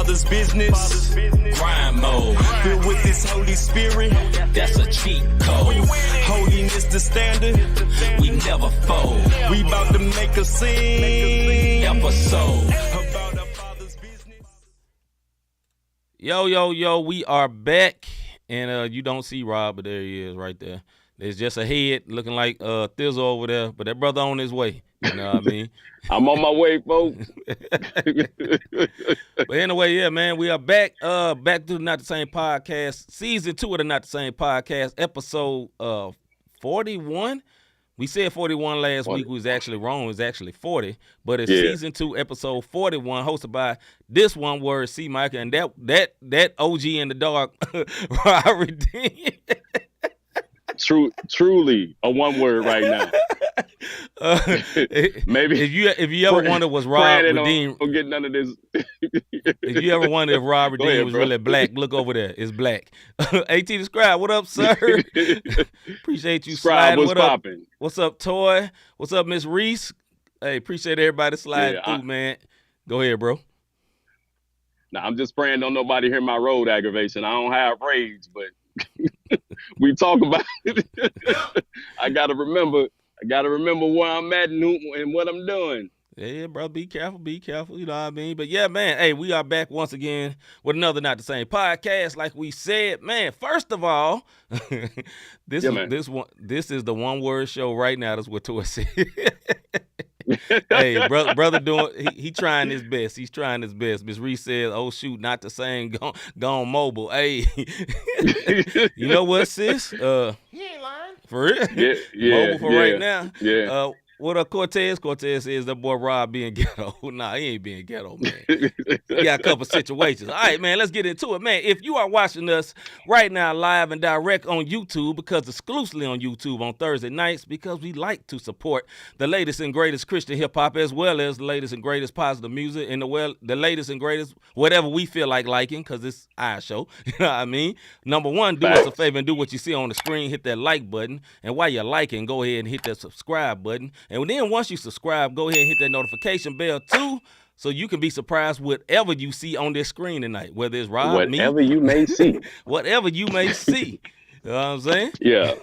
Father's business. Grind mode. Filled with this Holy Spirit. That's a cheat code. Holiness the standard. We never fold. We about to make a scene. Episode. About our Father's business. Yo, we are back. And you don't see Rob, but there he is right there. There's just a head looking like Thizzle over there, but that brother on his way. You know what I mean? I'm on my way, folks. But anyway, yeah, man, we are back. Back to the Not the Same Podcast, season 2 of the Not the Same Podcast, episode 41. We said 41 last week. We was actually wrong. It was actually 40. But it's season 2, episode 41, hosted by this one word, C-Micah, and that OG in the dark, Robert D. Truly a one word right now. Maybe if you ever wonder was Rob Redeem, don't get none of this. If you ever wonder if Rob Redeem was really black, look over there. It's black. AT the Scribe, what up, sir? Appreciate you Scribe, sliding. what's popping? What's up, Toy? What's up, Miss Reese? Hey, appreciate everybody sliding through, man. Go ahead, bro. Now I'm just praying don't nobody hear my road aggravation. I don't have rage, but we talk about it. I gotta remember where I'm at and what I'm doing. Yeah, bro, be careful, you know what I mean? But yeah, man, hey, we are back once again with another Not the Same Podcast, like we said. Man, first of all, this is the one word show right now. That's what Tua said. Hey, brother doing he trying his best. He's trying his best. Miss Reese says, "Oh shoot, not the same. Gone mobile." Hey, you know what, sis? He ain't lying. For real? Yeah, mobile for right now. Yeah. What up, Cortez? Cortez says that boy Rob being ghetto. Nah, he ain't being ghetto, man. He got a couple situations. All right, man, let's get into it, man. If you are watching us right now live and direct on YouTube, because exclusively on YouTube on Thursday nights, because we like to support the latest and greatest Christian hip-hop as well as the latest and greatest positive music and the latest and greatest whatever we feel like liking, because it's our show. You know what I mean? Number one, do us a favor and do what you see on the screen. Hit that like button. And while you're liking, go ahead and hit that subscribe button. And then once you subscribe, go ahead and hit that notification bell too, so you can be surprised whatever you see on this screen tonight, whether it's Rob, whatever you may see. Whatever you may see. You know what I'm saying? Yeah.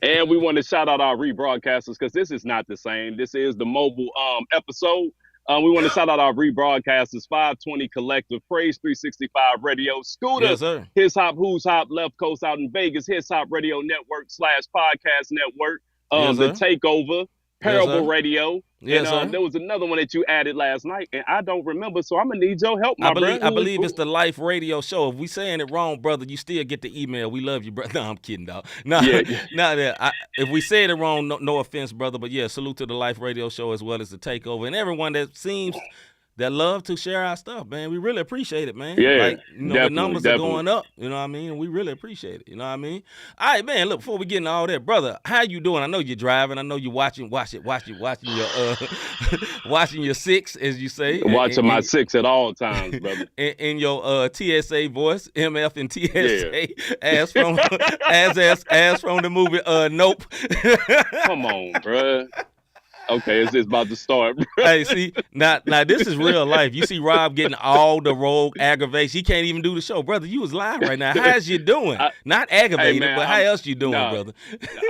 And we want to shout out our rebroadcasters, because this is not the same. This is the mobile episode. We want to shout out our rebroadcasters, 520 Collective, Praise 365 Radio, Scooter, yes, sir. His Hop, Who's Hop, Left Coast out in Vegas, His Hop Radio Network / podcast network, yes, the Takeover, Parable Radio. Yes, and there was another one that you added last night, and I don't remember, so I'm going to need your help, my brother. I believe it's the Life Radio Show. If we saying it wrong, brother, you still get the email. We love you, brother. No, I'm kidding, dog. No, if we said it wrong, no offense, brother, but yeah, salute to the Life Radio Show as well as the Takeover and everyone that seems that love to share our stuff, man. We really appreciate it, man. Yeah, like, the numbers are going up, you know what I mean? We really appreciate it, you know what I mean? All right, man, look, before we get into all that, brother, how you doing? I know you're driving. I know you're watching your watching your six, as you say. Watching my six at all times, brother. In your TSA voice, MF and TSA, as from the movie Nope. Come on, bruh. Okay, it's just about to start, bro. Hey, see, now this is real life. You see Rob getting all the rogue aggravation. He can't even do the show. Brother, you was live right now. How's you doing? Not aggravated, but how else you doing, brother?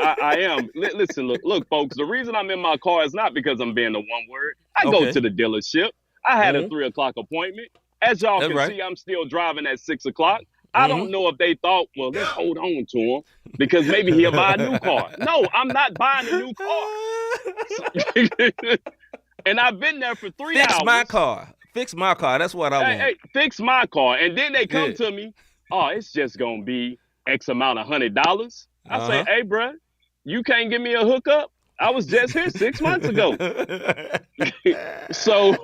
I am. Listen, look, folks, the reason I'm in my car is not because I'm being the one word. I go to the dealership. I had a 3 o'clock appointment. As y'all can see, I'm still driving at 6 o'clock. I don't know if they thought, well, let's hold on to him because maybe he'll buy a new car. No, I'm not buying a new car. And I've been there for 3 hours. Fix my car. That's what I want. Hey, fix my car. And then they come to me, oh, it's just going to be X amount of $100. I say, hey, bro, you can't give me a hookup? I was just here 6 months ago. So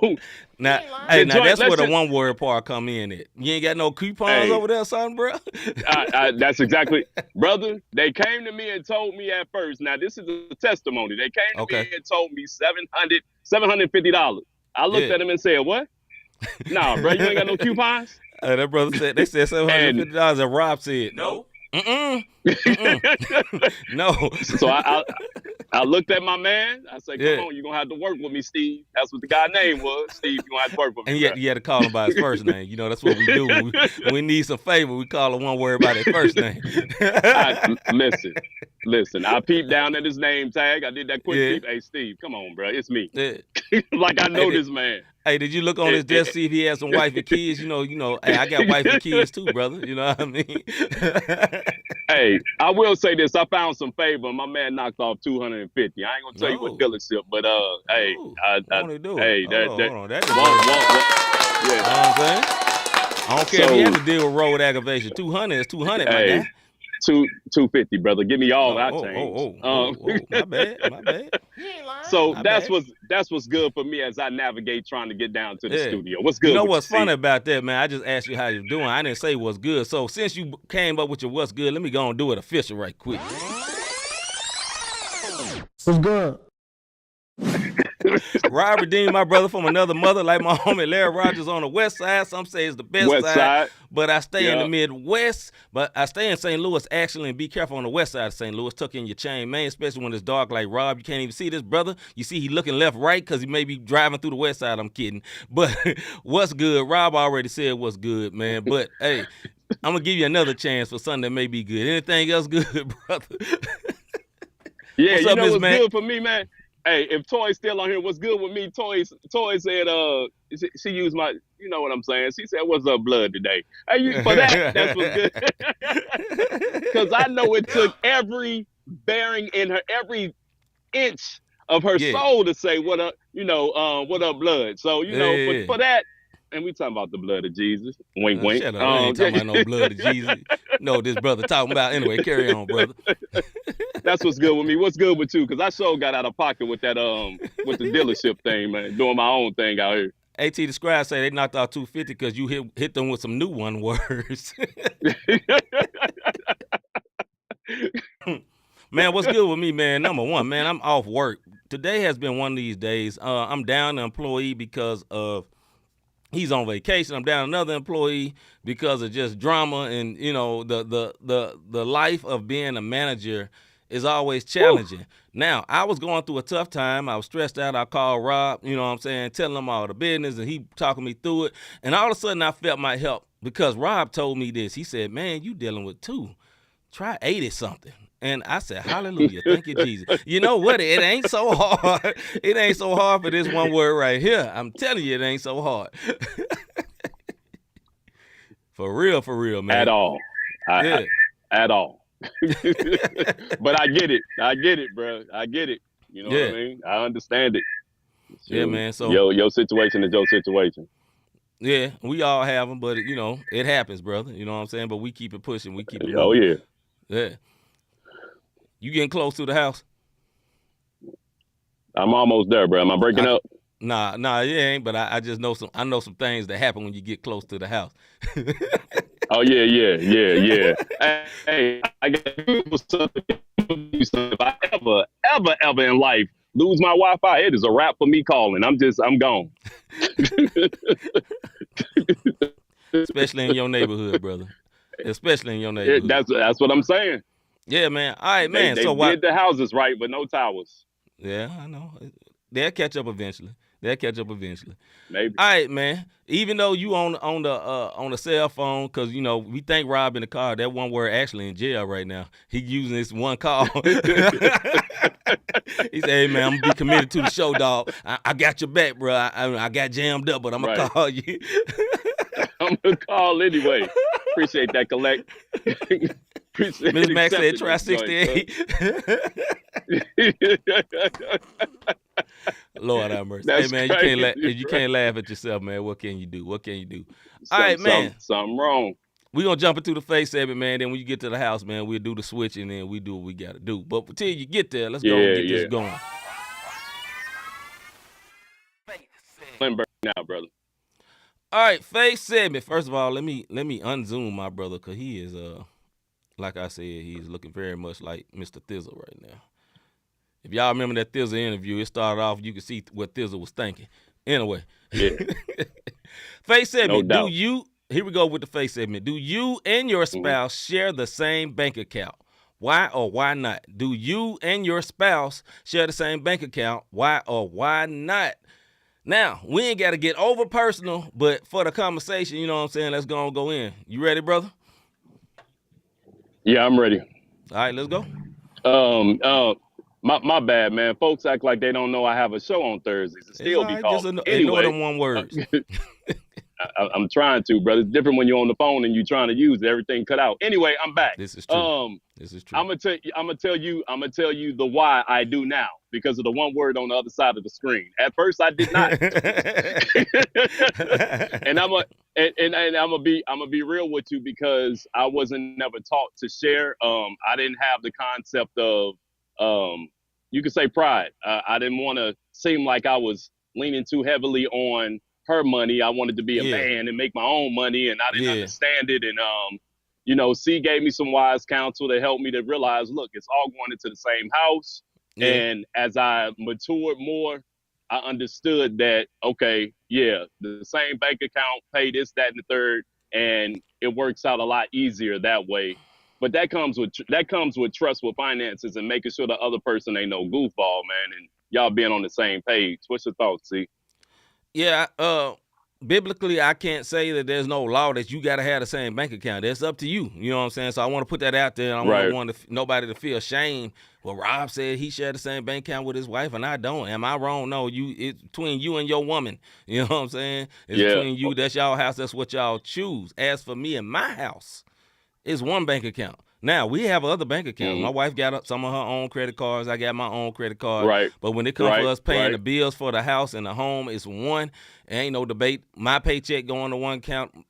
now that's where the one word part come in at. You ain't got no coupons over there, son, bro? That's exactly, brother. They came to me and told me at first. Now this is a testimony. They came to me and told me $750. I looked at them and said, "What? Nah, bro, you ain't got no coupons." That brother said they said $750, and Rob said no. No. So I looked at my man. I said, come on, you're going to have to work with me, Steve. That's what the guy's name was. Steve, you're going to have to work with me. And you had to call him by his first name. You know, that's what we do. When we need some favor, we call him one word by their first name. Listen, I peeped down at his name tag. I did that quick peep. Hey, Steve, come on, bro. It's me. Yeah. Like I know this man. Hey, did you look on his desk, see if he has some wife and kids? You know, hey, I got wife and kids too, brother. You know what I mean? Hey, I will say this. I found some favor. My man knocked off 250. I ain't going to tell you what dealership, but, hey. Hold on. Yeah. You know what I'm saying? I don't care if you have to deal with road aggravation. 200 is 200, my guy. 250, brother. Give me all that change. My bad. So that's what's good for me as I navigate trying to get down to the studio. What's good? You know what's funny about that, man? I just asked you how you're doing. I didn't say what's good. So since you came up with your what's good, let me go and do it official right quick. What's good? Rob redeemed my brother from another mother, like my homie Larry Rogers on the west side. Some say it's the best side, but I stay in the Midwest. But I stay in St. Louis, actually, and be careful on the west side of St. Louis. Tuck in your chain, man, especially when it's dark like Rob. You can't even see this brother. You see he looking left, right, because he may be driving through the west side. I'm kidding. But what's good? Rob already said what's good, man. But, hey, I'm going to give you another chance for something that may be good. Anything else good, brother? Yeah, what's you up, know what's man? good for me, man? Hey, if Toy's still on here, what's good with me? Toy said, she used my, you know what I'm saying? She said, what's up, blood today? Hey, for that's what's good. Because I know it took every bearing in her, every inch of her soul to say, what up, what up, blood? So, for that, and we talking about the blood of Jesus. Wink, wink. Shut up. We ain't talking about no blood of Jesus. No, this brother talking about. Anyway, carry on, brother. That's what's good with me. What's good with you? Because I sure got out of pocket with that with the dealership thing, man. Doing my own thing out here. AT the Scribe say they knocked out 250 because you hit them with some new one words. Man, what's good with me, man? Number one, man, I'm off work. Today has been one of these days. I'm down an employee because of he's on vacation. I'm down another employee because of just drama, and the life of being a manager is always challenging. Now, I was going through a tough time. I was stressed out. I called Rob, you know what I'm saying, telling him all the business, and he talking me through it. And all of a sudden, I felt my help because Rob told me this. He said, man, you dealing with two. Try 80-something. And I said, hallelujah, thank you, Jesus. You know what? It ain't so hard. It ain't so hard for this one word right here. I'm telling you, it ain't so hard. For real, man. At all. At all. But I get it, bro. I get it. You know what I mean? I understand it. Yeah, man. So your situation is your situation. Yeah, we all have them, but it happens, brother. You know what I'm saying? But we keep it pushing. We keep it moving. Oh yeah. Yeah. You getting close to the house? I'm almost there, bro. Am I breaking up? Nah, it ain't. But I just know some things that happen when you get close to the house. Oh yeah. Hey, I got something. If I ever in life lose my Wi-Fi, it is a wrap for me calling. I'm gone. Especially in your neighborhood, brother. Especially in your neighborhood. That's what I'm saying. Yeah, man. All right, man. They did the houses right, but no towers. Yeah, I know. They'll catch up eventually. Maybe. All right, man. Even though you on the cell phone, because we think Rob in the car. That one word actually in jail right now. He using this one call. He said, "Hey, man, I'm gonna be committed to the show, dog. I got your back, bro. I got jammed up, but I'm gonna call you. I'm gonna call anyway. Appreciate that, collect." Ms. Max said, "Try 68." Lord have mercy. That's hey, man, crazy, you can't laugh at yourself, man. What can you do? All right, man. Something wrong. We're going to jump into the face segment, man. Then when you get to the house, man, we'll do the switch, and then we do what we got to do. But until you get there, let's go and get this going. Now, brother. All right, face segment. First of all, let me unzoom my brother, because he is, like I said, he's looking very much like Mr. Thizzle right now. If y'all remember that Thizzle interview, it started off, you could see what Thizzle was thinking. Anyway. Yeah. Face segment. No doubt. Here we go with the face segment. Do you and your spouse share the same bank account? Why or why not? Do you and your spouse share the same bank account? Why or why not? Now, we ain't got to get over personal, but for the conversation, you know what I'm saying, let's go in. You ready, brother? Yeah, I'm ready. All right, let's go. My bad, man. Folks act like they don't know I have a show on Thursdays. It still be called. Anyway, ignore them one words. I'm trying to, brother. It's different when you're on the phone and you're trying to use it. Everything cut out. Anyway, I'm back. This is true. This is true. I'm gonna tell you the why I do now because of the one word on the other side of the screen. At first, I did not. And I'm gonna be real with you because I wasn't never taught to share. I didn't have the concept of you could say pride. I didn't want to seem like I was leaning too heavily on her money. I wanted to be a man and make my own money, and I didn't understand it. And C gave me some wise counsel that helped me to realize, look, it's all going into the same house. Yeah. And as I matured more, I understood that, okay, the same bank account, pay this, that, and the third, and it works out a lot easier that way. But that comes with trust with finances and making sure the other person ain't no goofball, man, and y'all being on the same page. What's your thoughts, C? Yeah, biblically, I can't say that there's no law that you got to have the same bank account. That's up to you. You know what I'm saying? So I want to put that out there. And I don't want nobody to feel shame. Well, Rob said he shared the same bank account with his wife, and I don't. Am I wrong? No, it's between you and your woman. You know what I'm saying? It's between you. That's y'all house. That's what y'all choose. As for me and my house, it's one bank account. Now, we have other bank accounts. My wife got some of her own credit cards. I got my own credit card. Right. But when it comes to us paying the bills for the house and the home, it's one. Ain't no debate. My paycheck going to one account.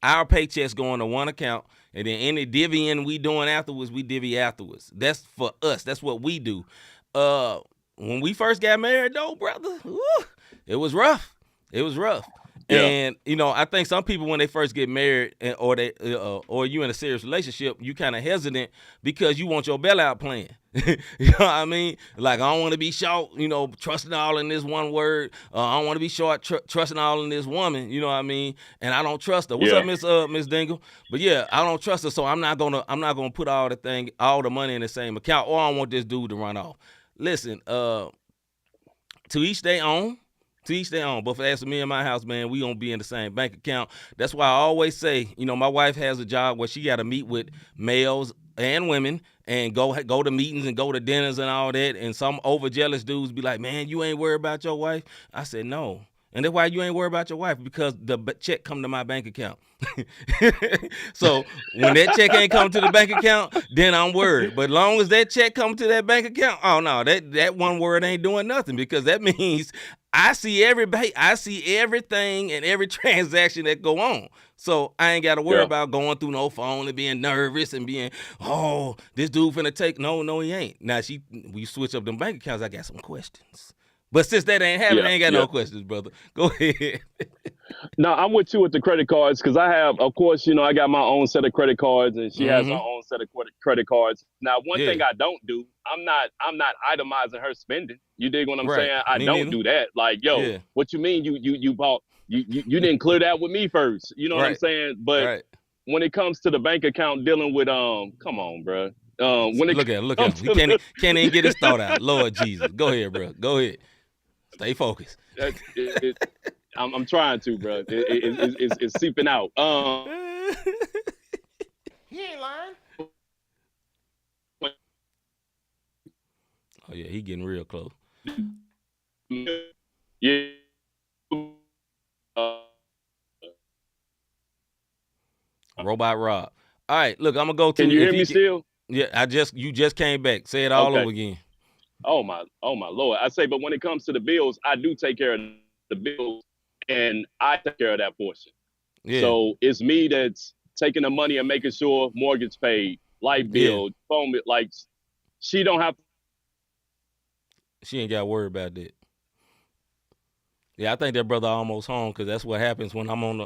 Our paychecks going to one account. And then any divvying we doing afterwards, we divvy afterwards. That's for us. That's what we do. When we first got married, though, brother, it was rough. It was rough. Yeah. And, I think some people, when they first get married or you in a serious relationship, you kind of hesitant because you want your bailout plan. You know what I mean? Like, I don't want to be short, trusting all in this one word. I don't want to be short, trusting all in this woman. You know what I mean? And I don't trust her. What's up, Miss Dingle? But I don't trust her, so I'm not gonna put all the money in the same account, or I don't want this dude to run off. Listen, to each their own. To each their own. But as for me and my house, man, we gonna be in the same bank account. That's why I always say, my wife has a job where she got to meet with males and women and go to meetings and go to dinners and all that. And some overjealous dudes be like, man, you ain't worried about your wife? I said, no. And that's why you ain't worried about your wife, because the check come to my bank account. So when that check ain't come to the bank account, then I'm worried. But long as that check come to that bank account, oh no, that one word ain't doing nothing, because that means I see everything and every transaction that go on. So I ain't got to worry about going through no phone and being nervous and being, oh, this dude finna take. No, he ain't. Now we switch up them bank accounts. I got some questions. But since that ain't happening, I ain't got no questions, brother. Go ahead. No, I'm with you with the credit cards, because I have, of course, I got my own set of credit cards, and she has her own set of credit cards. Now, one thing I don't do, I'm not itemizing her spending. You dig what I'm saying? I don't do that. Like, what you mean you bought? You didn't clear that with me first. You know what I'm saying? But when it comes to the bank account dealing with, come on, bro. Look at him. He can't even get his thought out. Lord Jesus. Go ahead, bro. Go ahead. Stay focused. I'm trying to, bro. It's seeping out. He ain't lying. Oh yeah, he getting real close. Yeah. Robot Rob. All right, look, I'm gonna go to. Can you hear me still? Yeah, you just came back. Say it all over again. Oh my Lord. I say, but when it comes to the bills, I do take care of the bills, and I take care of that portion. Yeah. So it's me that's taking the money and making sure mortgage paid, light bill, phone bill. Like, she don't have. She ain't got to worry about that. Yeah, I think that brother almost home, because that's what happens when I'm on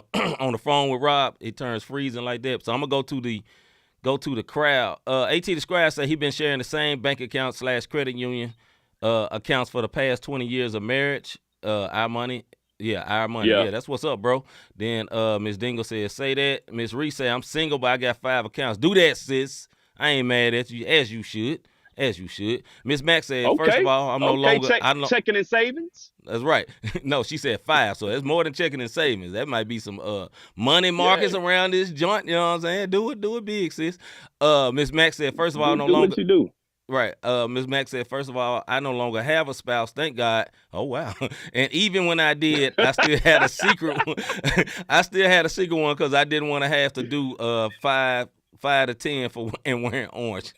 the phone with Rob. It turns freezing like that. So I'm gonna go to the crowd. AT the Scribe said he been sharing the same bank account / credit union accounts for the past 20 years of marriage. Our money. Yeah, that's what's up, bro. Then Miss Dingle said, say that. Miss Reese said, I'm single, but I got 5 accounts. Do that, sis. I ain't mad at you, as you should. As you should. Miss Mac said, first of all, I'm no longer checking and savings. That's right. No, she said 5, so that's more than checking and savings. That might be some money markets around this joint. You know what I'm saying? Do it big, sis. Miss Mac said, first of all, no longer. What you do. Right. Ms. Mack said, first of all, I no longer have a spouse. Thank God. Oh, wow. And even when I did, I still had a secret one. I still had a secret one because I didn't want to have to do 5 to 10 and wearing orange.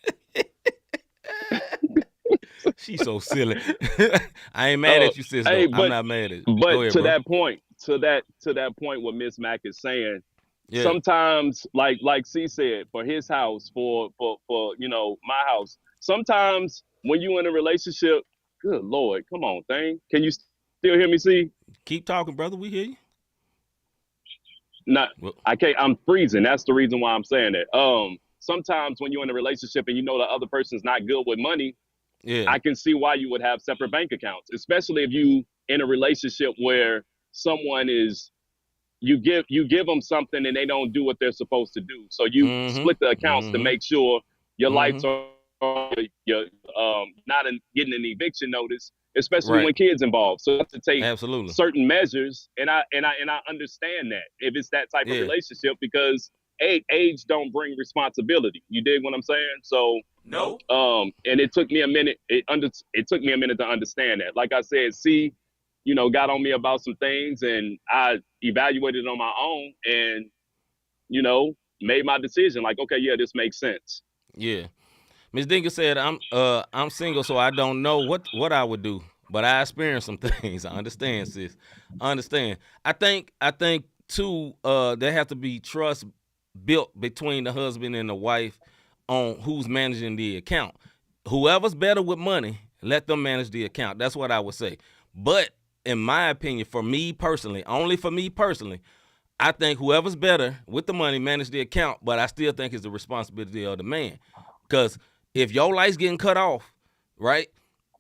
She's so silly. I ain't mad at you, sis. Hey, I'm not mad at you. But ahead, to that point, to that point, what Miss Mack is saying, sometimes, like C said, for his house, for my house, sometimes when you in a relationship, good Lord, come on, thing. Can you still hear me, C? Keep talking, brother. We hear you. I can't. I'm freezing. That's the reason why I'm saying that. Sometimes when you're in a relationship and you know the other person's not good with money, I can see why you would have separate bank accounts, especially if you in a relationship where someone is, you give them something and they don't do what they're supposed to do. So you split the accounts to make sure your lights are, you're not getting an eviction notice, especially when kids involved. So you have to take certain measures, and I understand that if it's that type of relationship, because age don't bring responsibility. You dig what I'm saying? So no. And it took me a minute. It took me a minute to understand that. Like I said, C, got on me about some things, and I evaluated on my own, and made my decision. Like, okay, yeah, this makes sense. Yeah. Ms. Dinker said, I'm single, so I don't know what I would do, but I experienced some things. I understand, sis. I understand. I think too, there has to be trust built between the husband and the wife on who's managing the account. Whoever's better with money, let them manage the account. That's what I would say. But in my opinion, for me personally, only for me personally, I think whoever's better with the money manage the account, but I still think it's the responsibility of the man. Because if your light's getting cut off, right,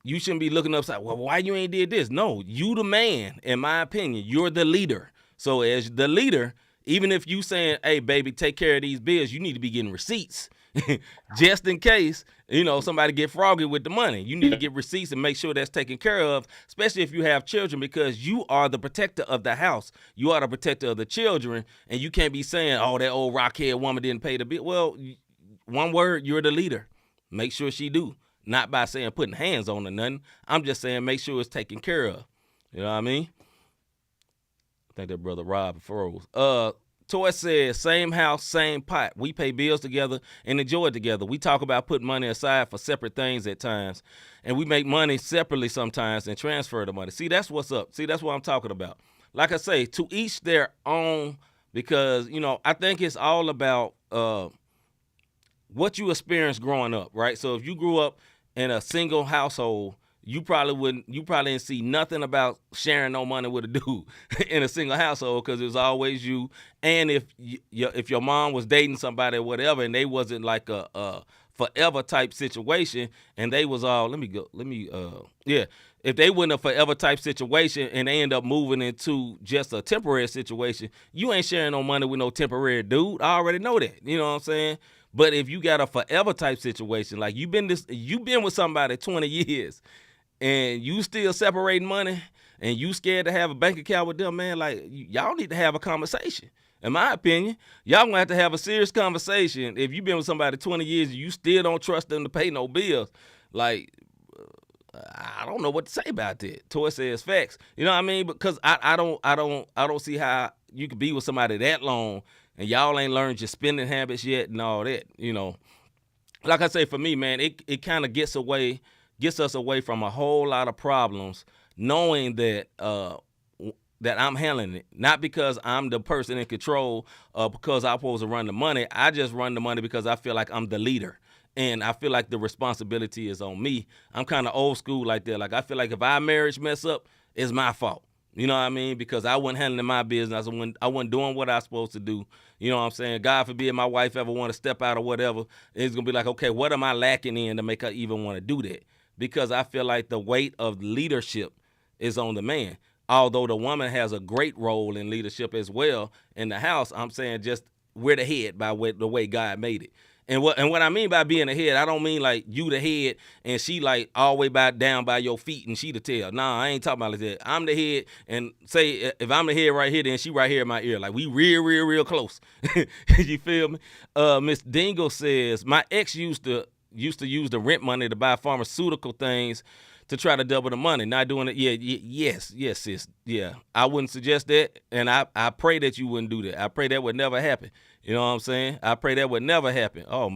you shouldn't be looking upside, well, why you ain't did this? No, you the man, in my opinion. You're the leader. So as the leader, even if you saying, hey, baby, take care of these bills, you need to be getting receipts. Just in case, somebody get froggy with the money. You need to get receipts and make sure that's taken care of, especially if you have children, because you are the protector of the house. You are the protector of the children, and you can't be saying, oh, that old rockhead woman didn't pay the bill. Well, one word, you're the leader. Make sure she do. Not by saying putting hands on or nothing. I'm just saying make sure it's taken care of. You know what I mean? I think that brother Rob froze. Toy says, same house, same pot. We pay bills together and enjoy it together. We talk about putting money aside for separate things at times. And we make money separately sometimes and transfer the money. See, that's what's up. See, that's what I'm talking about. Like I say, to each their own, because, I think it's all about what you experienced growing up, right? So if you grew up in a single household, you probably didn't see nothing about sharing no money with a dude in a single household, because it was always you. And if your mom was dating somebody or whatever, and they wasn't like a forever type situation, and they was all, if they weren't a forever type situation and they end up moving into just a temporary situation, you ain't sharing no money with no temporary dude. I already know that. You know what I'm saying? But if you got a forever type situation, like you've been with somebody 20 years, and you still separating money, and you scared to have a bank account with them, man, like, y'all need to have a conversation. In my opinion, y'all gonna have to have a serious conversation. If you've been with somebody 20 years and you still don't trust them to pay no bills, like, I don't know what to say about that. Toy says facts. You know what I mean? Because I don't see how you could be with somebody that long and y'all ain't learned your spending habits yet and all that. Like I say, for me, man, it kind of gets us away from a whole lot of problems, knowing that that I'm handling it. Not because I'm the person in control, because I'm supposed to run the money. I just run the money because I feel like I'm the leader. And I feel like the responsibility is on me. I'm kind of old school like that. Like, I feel like if our marriage mess up, it's my fault. You know what I mean? Because I wasn't handling my business. I wasn't doing what I was supposed to do. You know what I'm saying? God forbid my wife ever want to step out or whatever. It's going to be like, okay, what am I lacking in to make her even want to do that? Because I feel like the weight of leadership is on the man. Although the woman has a great role in leadership as well in the house, I'm saying just we're the head by the way God made it. And what I mean by being the head, I don't mean like you the head and she like all the way down by your feet and she the tail. Nah, I ain't talking about like that. I'm the head, and say if I'm the head right here, then she right here in my ear. Like we real close. You feel me? Miss Dingle says, my ex used to use the rent money to buy pharmaceutical things to try to double the money. Not doing it. Yes, sis. Yeah, I wouldn't suggest that, and I pray that you wouldn't do that. I pray that would never happen. You know what I'm saying? I pray that would never happen. Oh,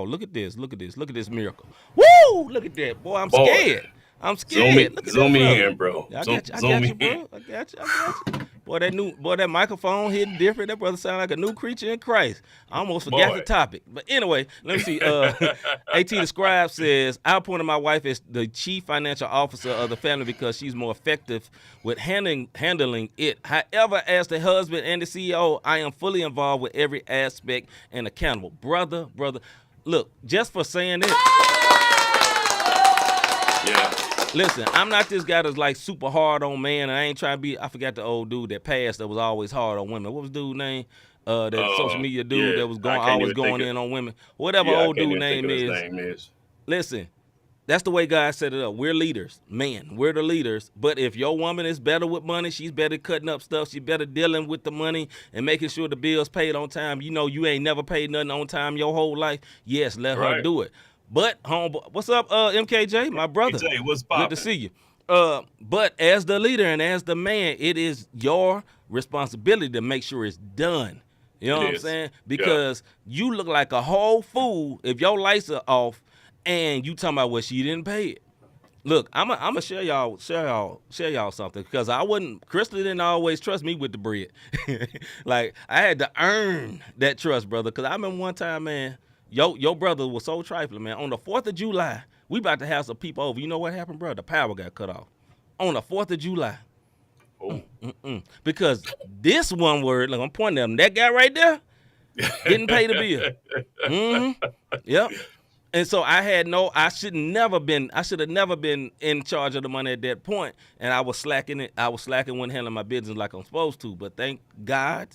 look at this. Look at this miracle. Woo! Look at that. Boy, I'm scared. I'm scared. Zoom in, bro. I got you, bro. I got you. Boy, that microphone hitting different. That brother sound like a new creature in Christ. I almost forgot the topic. But anyway, let me see. AT the Scribe says, I appointed my wife as the chief financial officer of the family because she's more effective with handling it. However, as the husband and the CEO, I am fully involved with every aspect and accountable. Brother, look, just for saying this. Yeah. Listen, I'm not this guy that's like super hard on man. I ain't trying to be. I forgot the old dude that passed that was always hard on women. What was dude's name? That social media dude that was always going in on women. Whatever old dude name is. Listen, that's the way God set it up. We're leaders, man. We're the leaders. But if your woman is better with money, she's better cutting up stuff. She's better dealing with the money and making sure the bills paid on time. You know, you ain't never paid nothing on time your whole life. Yes, let her do it. But homeboy, what's up, MKJ, my brother? MKJ, what's poppin'? Good to see you. But as the leader and as the man, it is your responsibility to make sure it's done. You know what I'm saying? Because you look like a whole fool if your lights are off and you talking about what she didn't pay it. Look, I'm gonna share y'all something because Crystal didn't always trust me with the bread. Like I had to earn that trust, brother. Because I remember one time, man. Your brother was so trifling, man. On the 4th of July, we about to have some people over. You know what happened, bro? The power got cut off. On the 4th of July. Oh. Because this one word, like I'm pointing at him, that guy right there didn't pay the bill. Mm-hmm. Yep. And so I should have never been in charge of the money at that point. And I was slacking when handling my business like I'm supposed to. But thank God,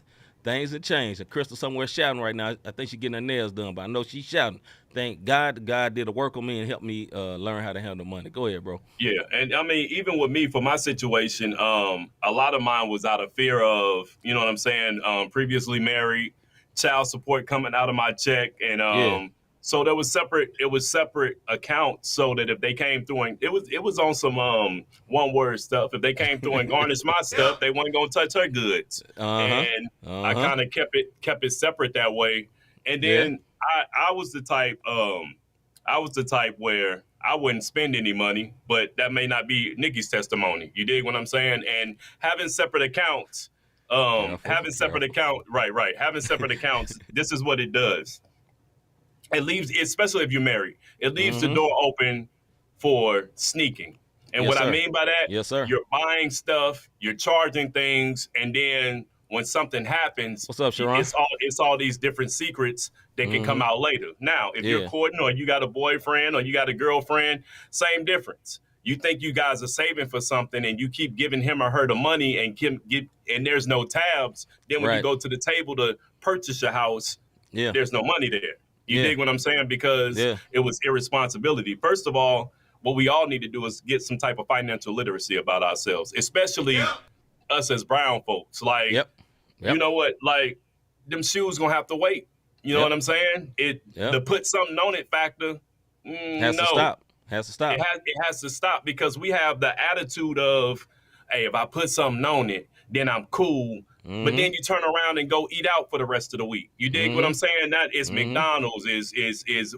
things have changed. And Crystal somewhere shouting right now. I think she's getting her nails done, but I know she's shouting. Thank God did a work on me and helped me learn how to handle money. Go ahead, bro. Yeah, and I mean, even with me, for my situation, a lot of mine was out of fear of, you know what I'm saying, previously married, child support coming out of my check, and so there was separate accounts so that if they came through and it was on some one word stuff. If they came through and garnished my stuff, they weren't gonna touch her goods. And I kind of kept it separate that way. And then I was the type where I wouldn't spend any money, but that may not be Nikki's testimony. You dig what I'm saying? And having separate accounts, having separate accounts, this is what it does. It leaves, especially if you're married, it leaves the door open for sneaking. And what I mean by that, you're buying stuff, you're charging things, and then when something happens, what's up, Sharon? It's all these different secrets that can come out later. Now, if you're courting or you got a boyfriend or you got a girlfriend, same difference. You think you guys are saving for something and you keep giving him or her the money and there's no tabs. Then when you go to the table to purchase your house, there's no money there. You dig what I'm saying? Because it was irresponsibility. First of all, what we all need to do is get some type of financial literacy about ourselves, especially us as brown folks. Like, you know what? Like, them shoes gonna have to wait. You know what I'm saying? The put something on it factor has to stop. It has to stop because we have the attitude of, hey, if I put something on it, then I'm cool. But then you turn around and go eat out for the rest of the week. You dig what I'm saying? That is McDonald's, is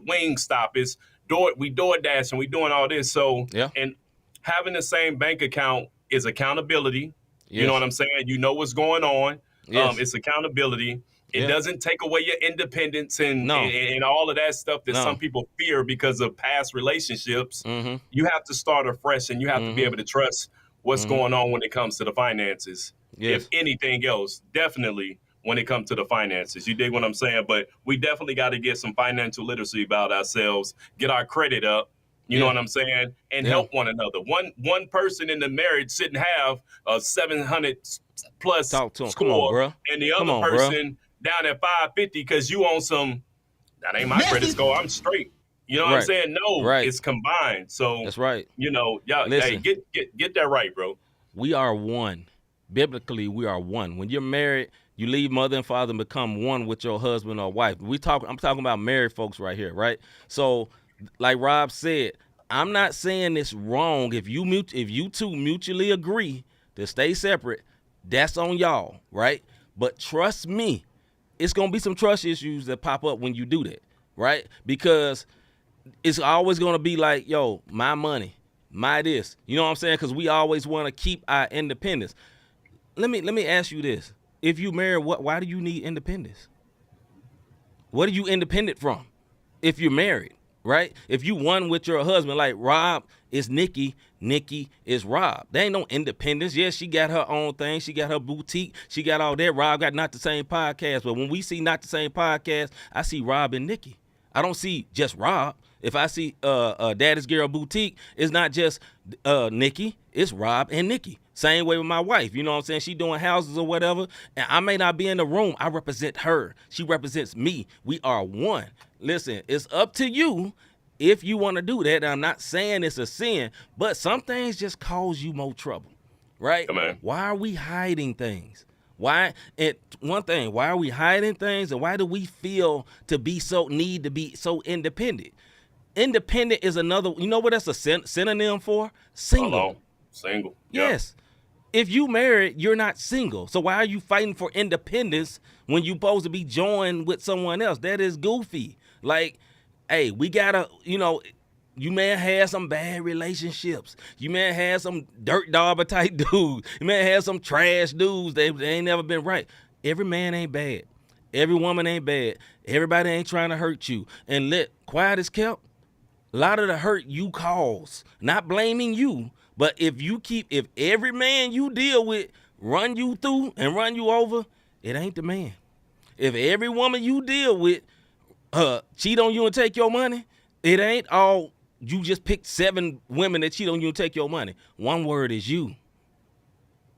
Wingstop, we DoorDash and we doing all this. So and having the same bank account is accountability. You know what I'm saying? You know what's going on. It's accountability. It doesn't take away your independence and all of that stuff that some people fear because of past relationships. You have to start afresh and you have to be able to trust what's going on when it comes to the finances. If anything else, definitely when it comes to the finances. You dig what I'm saying? But we definitely got to get some financial literacy about ourselves, get our credit up, you know what I'm saying, and help one another. One person in the marriage shouldn't have a 700 plus Talk to him. score, Come on, bro. And the other person down at 550 because you on some that ain't my credit score. I'm straight. You know what I'm saying? No, it's combined. So that's right. Y'all, listen, hey, get that right, bro. We are one. Biblically, we are one. When you're married, you leave mother and father and become one with your husband or wife. I'm talking about married folks right here, right? So, like Rob said, I'm not saying it's wrong if you two mutually agree to stay separate. That's on y'all, right? But trust me, it's gonna be some trust issues that pop up when you do that, right? Because it's always gonna be like, yo, my money, my this. You know what I'm saying? Because we always want to keep our independence. Let me ask you this: if you married, why do you need independence? What are you independent from? If you're married, right? If you one with your husband, like Rob is Nikki, Nikki is Rob. There ain't no independence. Yes, she got her own thing. She got her boutique. She got all that. Rob got Not the Same Podcast. But when we see Not the Same Podcast, I see Rob and Nikki. I don't see just Rob. If I see Daddy's Girl Boutique, it's not just Nikki. It's Rob and Nikki. Same way with my wife. You know what I'm saying? She doing houses or whatever. And I may not be in the room. I represent her. She represents me. We are one. Listen, it's up to you if you want to do that. I'm not saying it's a sin, but some things just cause you more trouble, right? Come on. Why are we hiding things? Why? And one thing, why are we hiding things? And why do we feel need to be so independent? Independent is another, you know what that's a synonym for? Single. Hello. Single. Yes. Yep. If you married, you're not single. So why are you fighting for independence when you're supposed to be joined with someone else? That is goofy. Like, hey, we gotta, you may have had some bad relationships. You may have had some dirt dauber type dudes. You may have had some trash dudes. They ain't never been right. Every man ain't bad. Every woman ain't bad. Everybody ain't trying to hurt you. And quiet as kept, a lot of the hurt you cause. Not blaming you, but if every man you deal with run you through and run you over, it ain't the man. If every woman you deal with cheat on you and take your money, it ain't all you just picked 7 women that cheat on you and take your money. One word is you.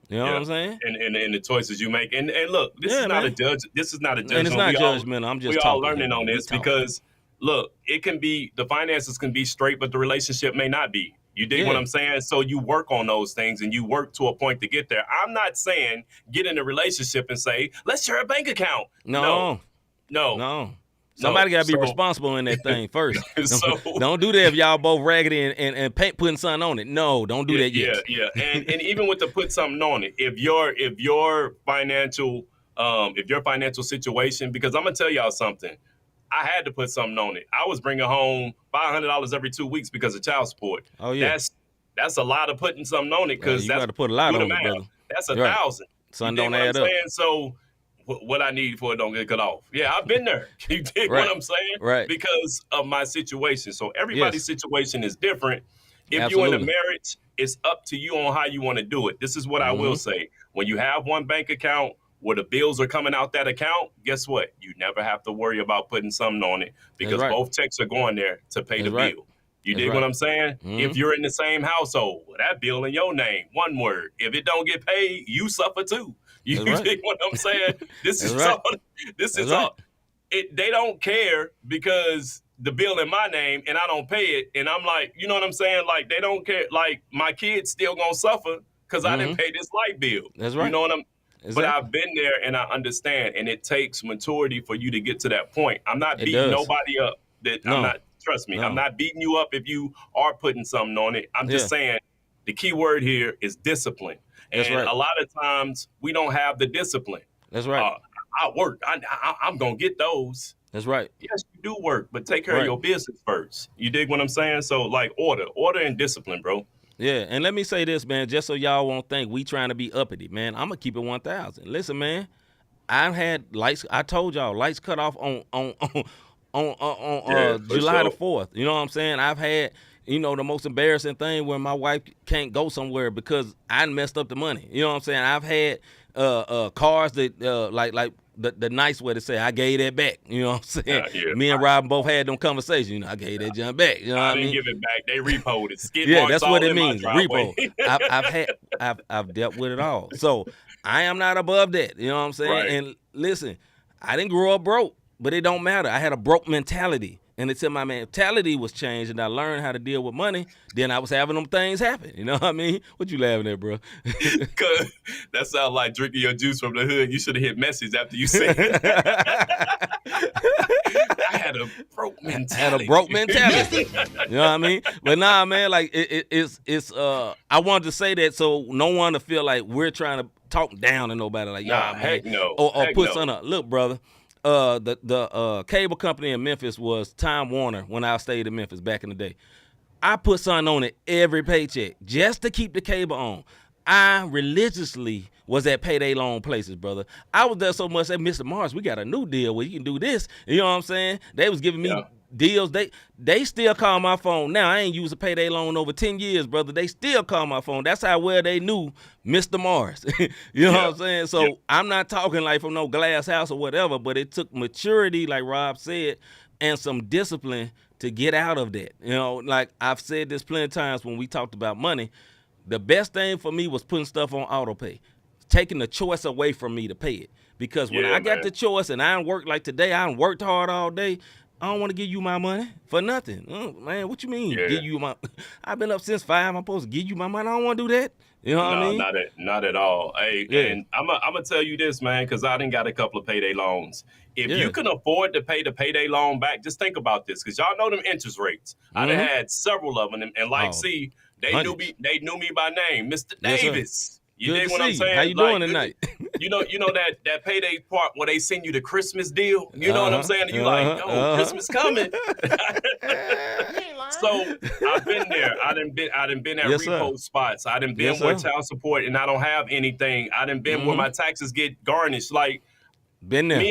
You know what I'm saying? And the choices you make. And look, this is not a judge. This is not a judgment. And it's not judgmental. I'm just we talking. all learning on this because look, it can be the finances can be straight, but the relationship may not be. You dig what I'm saying? So you work on those things and you work to a point to get there. I'm not saying get in a relationship and say, let's share a bank account. No. Somebody got to be responsible in that thing first. Don't do that if y'all both raggedy and putting something on it. No, don't do that yet. Yeah. And even with the put something on it, if your financial situation, because I'm gonna tell y'all something, I had to put something on it. I was bringing home $500 every 2 weeks because of child support. Oh yeah, that's a lot of putting something on it because you got to put a lot on it, brother. That's $1,000. Son don't add up. So what I need for it don't get cut off. Yeah, I've been there. You dig what I'm saying? Right. Because of my situation. So everybody's situation is different. If you're in a marriage, it's up to you on how you want to do it. This is what I will say. When you have one bank account where the bills are coming out that account, guess what? You never have to worry about putting something on it because both checks are going there to pay the bill. You dig what I'm saying? If you're in the same household, that bill in your name, one word. If it don't get paid, you suffer too. You dig what I'm saying? This is all. This is all. They don't care because the bill in my name and I don't pay it. And I'm like, you know what I'm saying? Like they don't care. Like my kids still gonna suffer because I didn't pay this light bill. That's right. You know what I'm. But I've been there and I understand, and it takes maturity for you to get to that point. I'm not beating nobody up. I'm not. Trust me, I'm not beating you up if you are putting something on it. I'm just saying the key word here is discipline. And a lot of times we don't have the discipline. That's right. I work. I'm gonna get those. That's right. Yes, you do work, but take care of your business first. You dig what I'm saying? So like order and discipline, bro. Yeah, and let me say this, man, just so y'all won't think we trying to be uppity, man. I'm gonna keep it 1,000. Listen, man, I've had lights. I told y'all lights cut off on July the 4th. You know what I'm saying? I've had, the most embarrassing thing where my wife can't go somewhere because I messed up the money. You know what I'm saying? I've had cars that like the nice way to say I gave that back. You know what I'm saying? Me and Robin both had them conversations. I gave that junk back. You know what I mean? I didn't give it back. They repoed it. Skid that's what it means. Repo. I've dealt with it all. So I am not above that. You know what I'm saying? Right. And listen, I didn't grow up broke. But it don't matter. I had a broke mentality. And until my mentality was changed and I learned how to deal with money, then I was having them things happen. You know what I mean? What you laughing at, bro? Cause that sounds like drinking your juice from the hood. You should have hit message after you said it. I had a broke mentality. You know what I mean? But nah, man, like it's I wanted to say that so no one to feel like we're trying to talk down to nobody. Like, nah, heck no. Or put something up. Look, brother. The cable company in Memphis was Time Warner when I stayed in Memphis back in the day. I put something on it every paycheck just to keep the cable on. I religiously was at payday loan places, brother. I was there so much that Mr. Morris, we got a new deal where you can do this. You know what I'm saying? They was giving me deals. They still call my phone now. I ain't used a payday loan over 10 years, brother. They still call my phone. That's how well they knew Mr. Morris. You know what I'm saying? So I'm not talking like from no glass house or whatever, but it took maturity, like Rob said, and some discipline to get out of that. You know, like I've said this plenty of times when we talked about money, the best thing for me was putting stuff on auto pay, taking the choice away from me to pay it. Because when I got the choice and I done worked like today, I done worked hard all day, I don't want to give you my money for nothing. Man, what you mean? Give you my? I've been up since 5. I'm supposed to give you my money. I don't want to do that. You know what I mean? Not at all. Hey, and I'm gonna tell you this, man, because I done got a couple of payday loans. If you can afford to pay the payday loan back, just think about this, because y'all know them interest rates. I done had several of them, and like, see, they knew me by name, Mr. Davis. You dig what I'm saying? How you doing tonight? You know that payday part where they send you the Christmas deal. You know what I'm saying? And you like, Christmas coming. So I've been there. I done been at repo spots. I done been with child support, and I don't have anything. I done been where my taxes get garnished. Like, been there.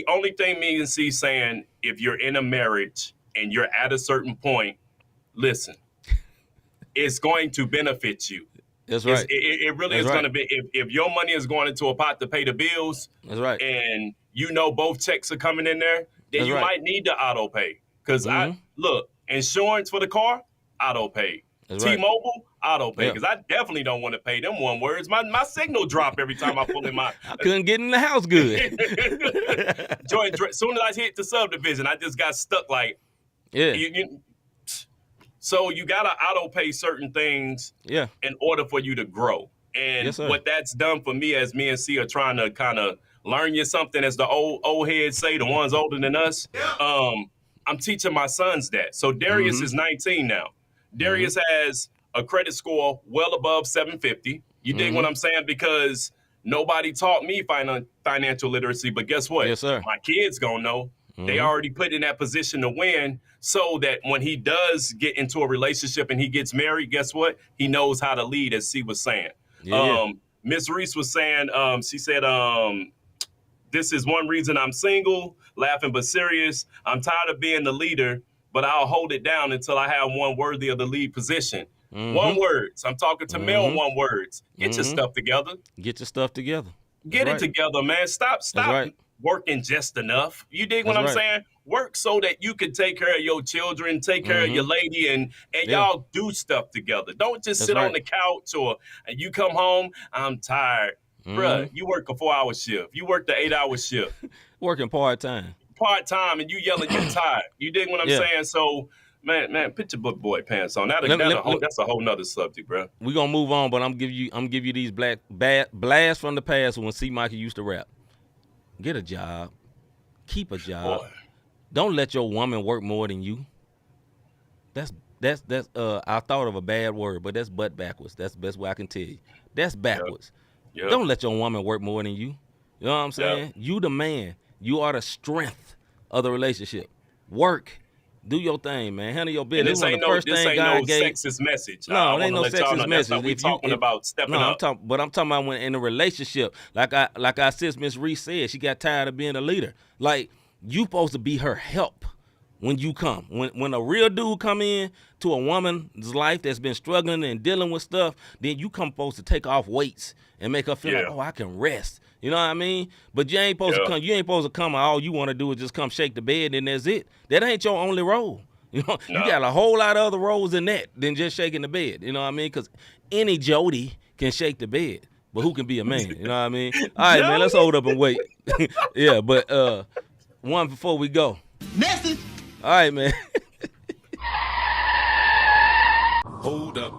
Only thing me and C saying, if you're in a marriage and you're at a certain point, listen, it's going to benefit you. That's right. It really is going to be, if your money is going into a pot to pay the bills, that's right, and you know both checks are coming in there, then you might need to auto pay. Because look, insurance for the car, auto pay. T-Mobile, auto pay. Because I definitely don't want to pay them one words. My signal drop every time I pull in my. I couldn't get in the house good. As soon as I hit the subdivision, I just got stuck. Like, so you got to auto pay certain things in order for you to grow. And what that's done for me, as me and C are trying to kind of learn you something, as the old heads say, the ones older than us, I'm teaching my sons that. So Darius is 19 now. Darius has a credit score well above 750. You dig what I'm saying? Because nobody taught me financial literacy, but guess what? Yes, sir. My kids gonna know. They already put in that position to win, so that when he does get into a relationship and he gets married, guess what? He knows how to lead, as C was saying. Miss Reese was saying, she said, this is one reason I'm single, laughing but serious. I'm tired of being the leader, but I'll hold it down until I have one worthy of the lead position. One words. I'm talking to Mel one words. Get your stuff together. Get your stuff together. Get it together, man. Stop working just enough. You dig what I'm saying? Work so that you can take care of your children, take care of your lady, and y'all do stuff together. Don't just sit on the couch and you come home, I'm tired. Bruh, you work a 4-hour shift. You work the 8-hour shift. Working part-time. Part-time, and you yelling you're tired. You dig what I'm saying? So, man, put your boy pants on. That's a whole nother subject, bro. We're going to move on, but I'm give you these blasts from the past when C-Micah used to rap. Get a job. Keep a job. Boy. Don't let your woman work more than you. That's I thought of a bad word, but that's butt backwards. That's the best way I can tell you. That's backwards. Yep. Don't let your woman work more than you. You know what I'm saying? Yep. You the man. You are the strength of the relationship. Work. Do your thing, man. Handle your business. This ain't no sexist message. No, it ain't no sexist message. We're talking about stepping up. I'm talking about when in a relationship, like our sis Miss Reese said, she got tired of being a leader. Like, you supposed to be her help when you come. When a real dude come in to a woman's life that's been struggling and dealing with stuff, then you come supposed to take off weights and make her feel like, oh, I can rest. You know what I mean? But you ain't supposed to come. You ain't supposed to come. All you want to do is just come shake the bed, and that's it. That ain't your only role. You know, you got a whole lot of other roles in that than just shaking the bed. You know what I mean? Because any Jody can shake the bed, but who can be a man? You know what I mean? All right, man. Let's hold up and wait. But one before we go. Message. All right, man. Hold up.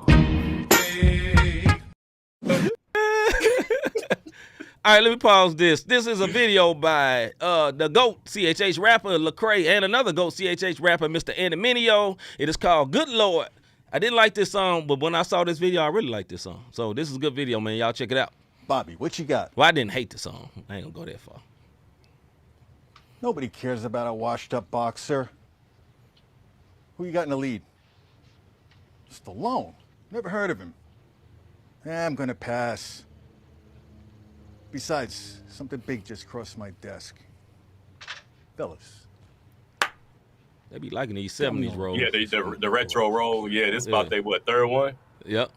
All right, let me pause this. This is a video by the GOAT CHH rapper Lecrae and another GOAT CHH rapper, Mr. Andy Mineo. It is called Good Lord. I didn't like this song, but when I saw this video, I really liked this song. So this is a good video, man. Y'all check it out. Bobby, what you got? Well, I didn't hate the song. I ain't gonna go that far. Nobody cares about a washed-up boxer. Who you got in the lead? Stallone. Never heard of him. I'm gonna pass. Besides, something big just crossed my desk. Fellas. They be liking these 70s roles. Yeah, the retro role. Yeah, this about they third one? Yep.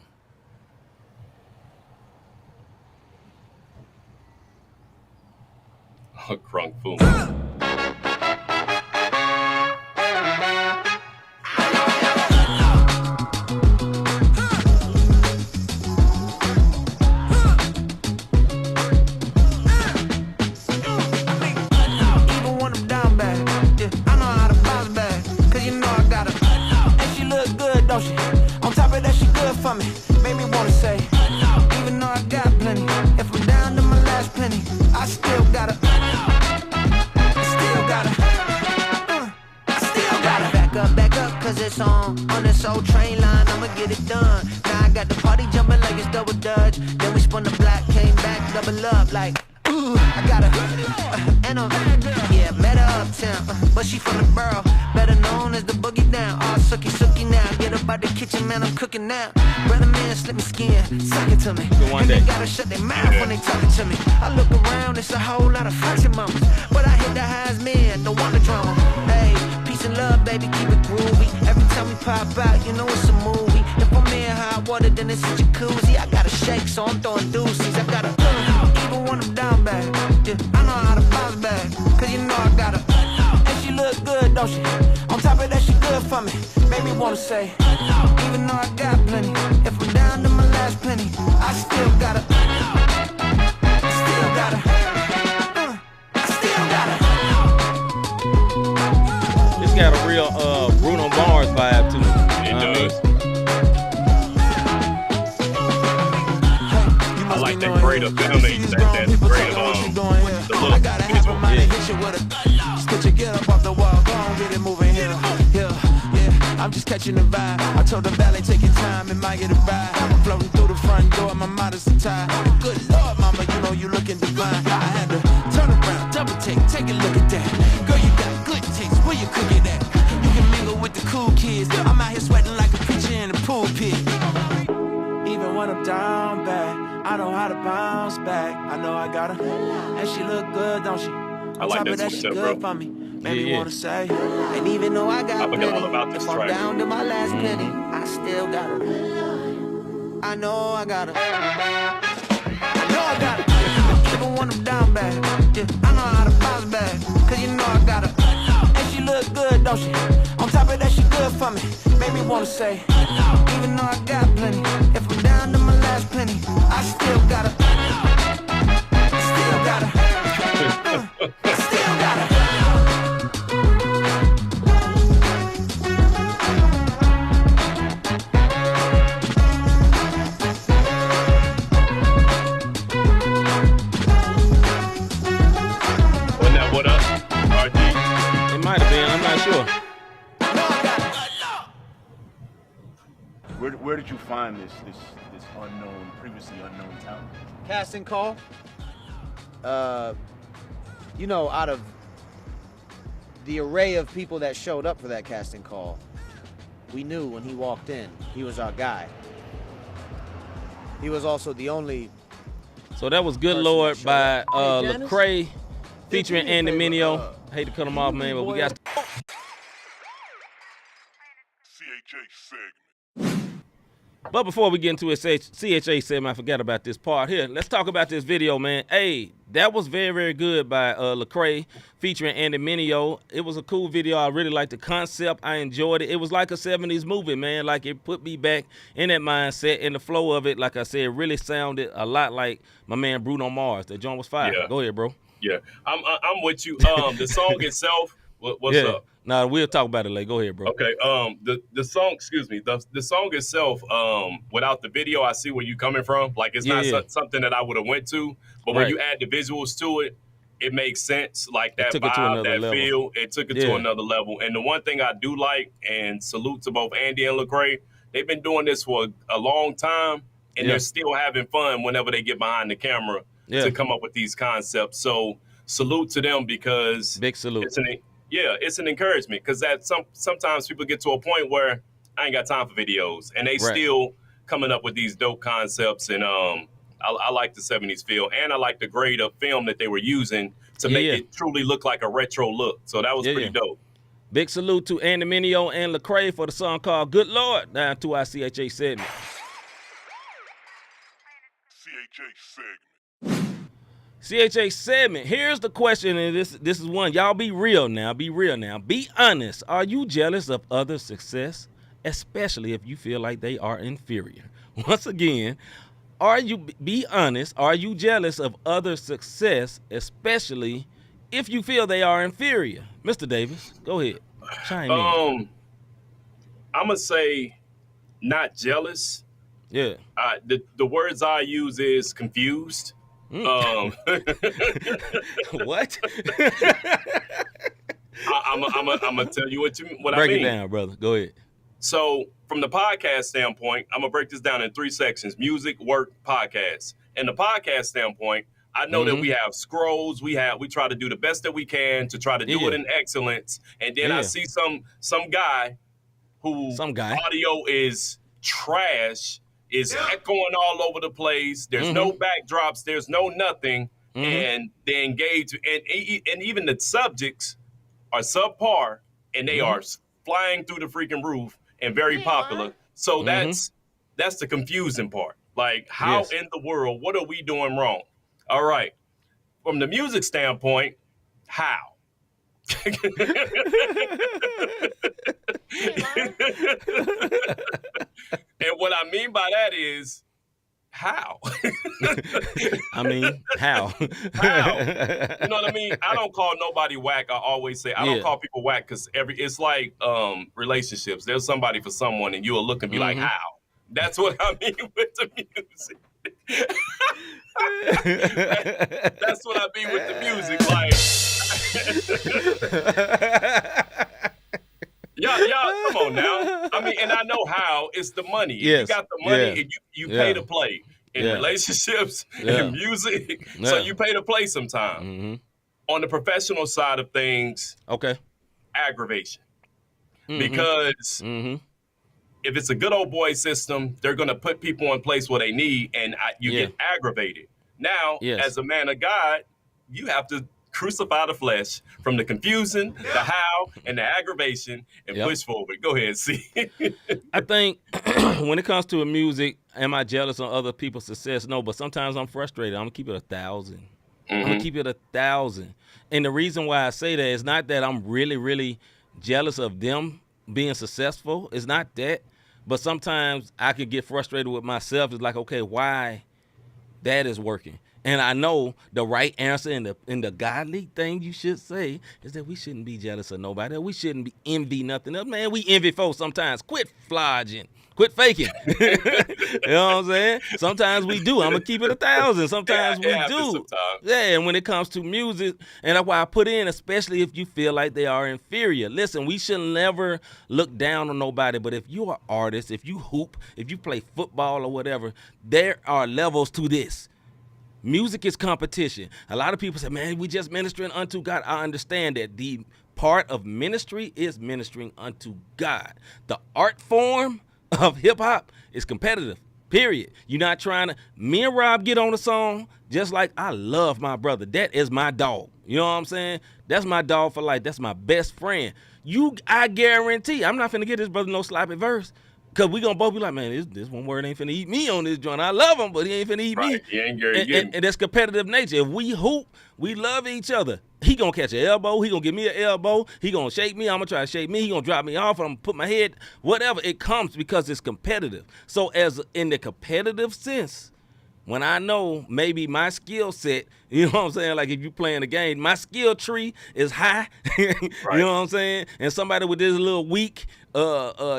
Crunk Fu. On this old train line, I'ma get it done. Now I got the party jumping like it's double dutch. Then we spun the block, came back, double up like, ooh, I got her. And yeah, met her uptown, but she from the borough, better known as the boogie down. All sookie now, get up out the kitchen, man, I'm cooking now. Brother man, slip me skin, suck it to me. And they gotta shut their mouth when they talking to me. I look around, it's a whole lot of flexing mamas, but I hit the highs, man, don't want the drama. Hey, peace and love, baby, keep it groovy. Every time we pop out, you know it's a movie. If I'm in hot water, then it's a jacuzzi. I gotta shake, so I'm throwing deuces. I gotta even when I'm down bad. Yeah, I know how to bounce back, cause you know I gotta. And she look good, don't she? On top of that, she good for me. Made me wanna say, even though I got plenty, if I'm down to my last penny, I still gotta. Still gotta. Still gotta. It's got a real Bruno Mars vibe to it. It does. I like that great ability, that great the look. I gotta have a mind to hit you with a stitch you get up off the wall, go on, get it moving here. Yeah, I'm just catching the vibe. I told the valet, take your time, it might get a ride. I'm floating through the front door, my modest attire. Good Lord, mama, you know you looking divine. I had to turn around, double take a look at that. Girl, you got good taste, where you cook it at? You can mingle with the cool kids. I'm out here sweating like a preacher in the pulpit. Even when I'm down bad, I know how to bounce back. I know I got her, and she look good, don't she? I like that she too, good bro. for me. Made me wanna say, and even though I got plenty, if I'm down to my last penny, I still got her. I know I got her. I know I got her. Even when I'm down bad, yeah, I know how to bounce back, cause you know I got her. And she look good, don't she? On top of that, she good for me. Made me wanna say, even though I got plenty, if I'm down to my last penny, I still got her. Still got her. Still got her. Wasn't that what up, RD? It might have been, I'm not sure. Where did you find this unknown, previously unknown talent? Casting call. You know, out of the array of people that showed up for that casting call, we knew when he walked in, he was our guy. He was also the only. So that was Good Lord by Lecrae featuring Andy Mineo. Hate to cut him off, man, but we got CHH Segment. But before we get into it, CHH Segment, I forgot about this part here. Let's talk about this video, man. Hey, that was very, very good by Lecrae featuring Andy Mineo. It was a cool video. I really liked the concept. I enjoyed it. It was like a 70s movie, man. Like, it put me back in that mindset, and the flow of it, like I said, really sounded a lot like my man Bruno Mars. That joint was fire. Yeah. Go ahead, bro. Yeah, I'm with you. The song itself, what's up? Nah, we'll talk about it later. Go ahead, bro. Okay. The song, excuse me. The song itself, without the video, I see where you coming from. Like it's not something that I would have went to, but when you add the visuals to it, it makes sense. Like that vibe, that level. Feel, it took it to another level. And the one thing I do like, and salute to both Andy and Lecrae, they've been doing this for a long time, and they're still having fun whenever they get behind the camera to come up with these concepts. So salute to them, because big salute. It's an encouragement, because that sometimes people get to a point where I ain't got time for videos, and they still coming up with these dope concepts. And I like the 70s feel, and I like the grade of film that they were using to make it truly look like a retro look. So that was pretty dope. Big salute to Andy Mineo and Lecrae for the song called Good Lord, down to our CHH segment. CHH segment. CHH segment. Here's the question, and this is one. Y'all be real now. Be real now. Be honest. Are you jealous of others' success, especially if you feel like they are inferior? Once again, be honest. Are you jealous of others' success, especially if you feel they are inferior? Mr. Davis, go ahead. Chime in. I'm gonna say not jealous. Yeah. The words I use is confused. What? I'm gonna tell you what I mean. Break it down, brother. Go ahead. So from the podcast standpoint, I'm gonna break this down in 3 sections: music, work, podcast. And the podcast standpoint, I know that we have scrolls. We try to do the best that we can to try to do it in excellence. And then I see some guy who audio is trash, is echoing all over the place. There's no backdrops. There's no nothing. And they engage. And even the subjects are subpar, and they are flying through the freaking roof and very popular. So that's the confusing part. Like, how in the world, what are we doing wrong? All right. From the music standpoint, how? And what I mean by that is, how? I mean, how? How? You know what I mean? I don't call nobody whack. I always say I don't call people whack, because it's like relationships. There's somebody for someone, and you'll look and be like, how? That's what I mean with the music. That's what I mean with the music. Like, y'all, come on now. I mean, and I know how. It's the money. If you got the money, and you pay to play in relationships, in music. So you pay to play sometime. On the professional side of things, aggravation. Because if it's a good old boy system, they're going to put people in place where they need, and you get aggravated. Now, as a man of God, you have to crucify the flesh from the confusion, the how, and the aggravation, and push forward. Go ahead, see. I think when it comes to music, am I jealous of other people's success? No, but sometimes I'm frustrated. I'm going to keep it 1,000. I'm going to keep it 1,000. And the reason why I say that is not that I'm really, really jealous of them being successful. It's not that. But sometimes I could get frustrated with myself. It's like, okay, why that is working? And I know the right answer and the godly thing you should say is that we shouldn't be jealous of nobody. We shouldn't be envy nothing else. Man, we envy folks sometimes. Quit flogging. Quit faking. You know what I'm saying? Sometimes we do. I'm going to keep it 1,000. Sometimes we do. Sometimes. Yeah, and when it comes to music, and that's why I put in, especially if you feel like they are inferior. Listen, we should never look down on nobody, but if you are an artist, if you hoop, if you play football or whatever, there are levels to this. Music is competition. A lot of people say, man, we just ministering unto God. I understand that the part of ministry is ministering unto God. The art form of hip-hop is competitive, period. You're not trying to, me and Rob get on a song just like I love my brother. That is my dog. You know what I'm saying? That's my dog for life. That's my best friend. I guarantee, I'm not finna get this brother no sloppy verse. Because we going to both be like, man, this one word ain't finna eat me on this joint. I love him, but he ain't finna eat me. He ain't getting and that's competitive nature. If we hoop, we love each other. He going to catch an elbow. He going to give me an elbow. He going to shake me. I'm going to try to shake me. He going to drop me off. I'm going to put my head, whatever. It comes because it's competitive. So as in the competitive sense, when I know maybe my skill set, you know what I'm saying? Like if you playing a game, my skill tree is high, you know what I'm saying? And somebody with this little weak,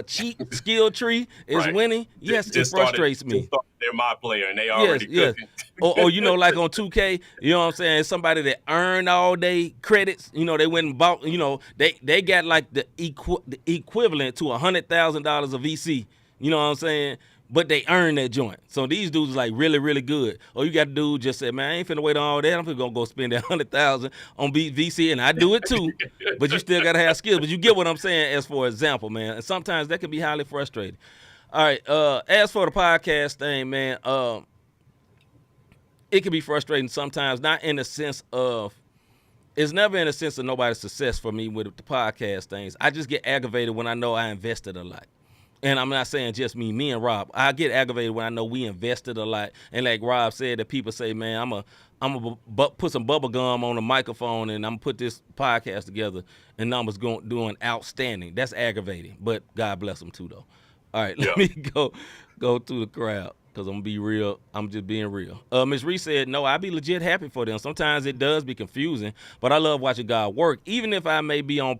cheap skill tree is winning. Yes, it frustrates me. They're my player and they already cooking. Or you know, like on 2K, you know what I'm saying? Somebody that earned all day credits, you know, they went and bought, you know, they got like the equivalent to $100,000 of VC, you know what I'm saying? But they earned that joint. So these dudes like really, really good. Or you got a dude just said, man, I ain't finna wait on all that. I'm finna go spend that $100,000 on VC, and I do it too. But you still gotta have skills. But you get what I'm saying as for example, man. And sometimes that can be highly frustrating. All right. As for the podcast thing, man, it can be frustrating sometimes, not in the sense of, it's never in the sense of nobody's success for me with the podcast things. I just get aggravated when I know I invested a lot. And I'm not saying just me and Rob. I get aggravated when I know we invested a lot. And like Rob said, that people say, man, I'm gonna put some bubble gum on the microphone and I'm gonna put this podcast together and numbers doing outstanding. That's aggravating. But God bless them too, though. All right, let me go through the crowd because I'm gonna be real. I'm just being real. Ms. Reese said, no, I be legit happy for them. Sometimes it does be confusing, but I love watching God work. Even if I may be on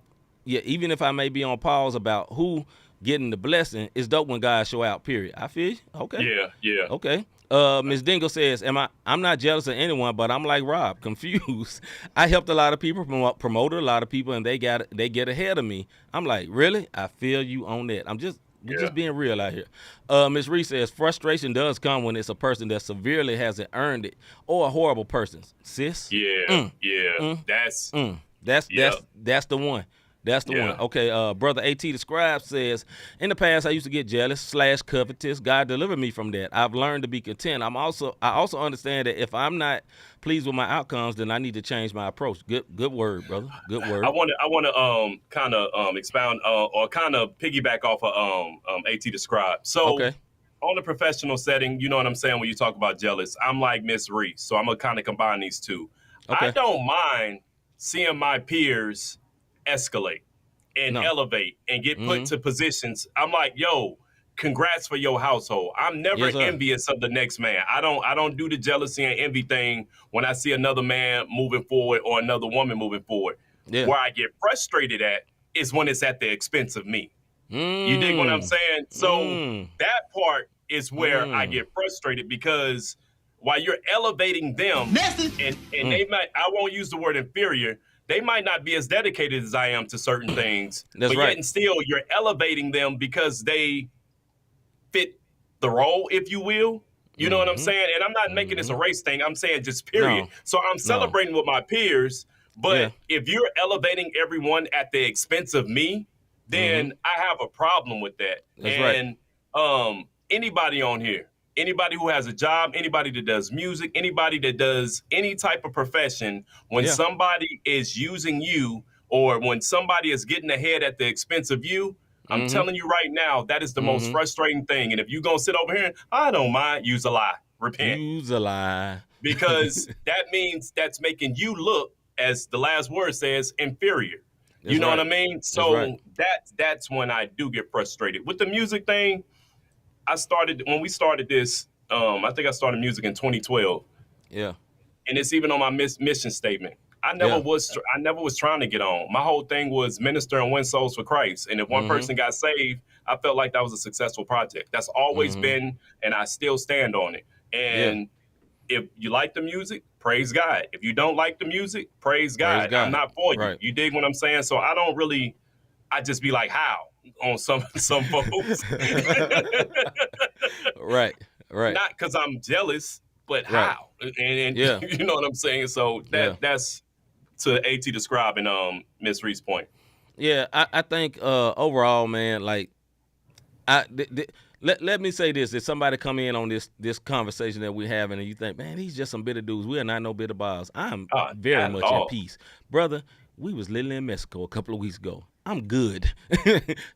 pause about who getting the blessing, it's dope when God show out, period. I feel you. Okay. Yeah. Okay. Ms. Dingle says, I'm not jealous of anyone, but I'm like Rob, confused. I helped a lot of people, promoted a lot of people, and they get ahead of me. I'm like, really? I feel you on that. We're just being real out here. Ms. Reese says, frustration does come when it's a person that severely hasn't earned it or a horrible person. Sis? That's the one. That's the one. Okay, Brother AT the Scribe says, in the past I used to get jealous / covetous. God delivered me from that. I've learned to be content. I also understand that if I'm not pleased with my outcomes, then I need to change my approach. Good word, brother. Good word. I want to kind of expound or kind of piggyback off of AT the Scribe. So on the professional setting, you know what I'm saying, when you talk about jealous, I'm like Miss Reese. So I'm gonna kind of combine these two. I don't mind seeing my peers escalate and elevate and get put to positions. I'm like, yo, congrats for your household. I'm never envious of the next man. I don't do the jealousy and envy thing when I see another man moving forward or another woman moving forward. Where I get frustrated at is when it's at the expense of me. You dig what I'm saying? So that part is where I get frustrated, because while you're elevating them and they might, I won't use the word inferior, they might not be as dedicated as I am to certain things, but yet and still you're elevating them because they fit the role, if you will. You know what I'm saying? And I'm not making this a race thing. I'm saying just period. So I'm celebrating with my peers, but if you're elevating everyone at the expense of me, then I have a problem with that. Anybody on here, anybody who has a job, anybody that does music, anybody that does any type of profession, when somebody is using you or when somebody is getting ahead at the expense of you, I'm telling you right now, that is the most frustrating thing. And if you're going to sit over here, I don't mind, use a lie, repent. Use a lie. Because that means that's making you look, as the last word says, inferior. You know what I mean? So that's when I do get frustrated. With the music thing, when we started this, I think I started music in 2012. Yeah. And it's even on my mission statement. I never was trying to get on. My whole thing was minister and win souls for Christ. And if one person got saved, I felt like that was a successful project. That's always been, and I still stand on it. And if you like the music, praise God. If you don't like the music, praise God. I'm not for you. You dig what I'm saying? So I just be like, how? On some folks. Right. Not because I'm jealous, but how? And you know what I'm saying? So that's to AT describing Miss Reese's point. Yeah, I think overall, man, like let me say this. If somebody come in on this conversation that we're having and you think, man, these just some bitter dudes. We are not no bitter balls. I'm very much at peace. Brother, we was literally in Mexico a couple of weeks ago. I'm good.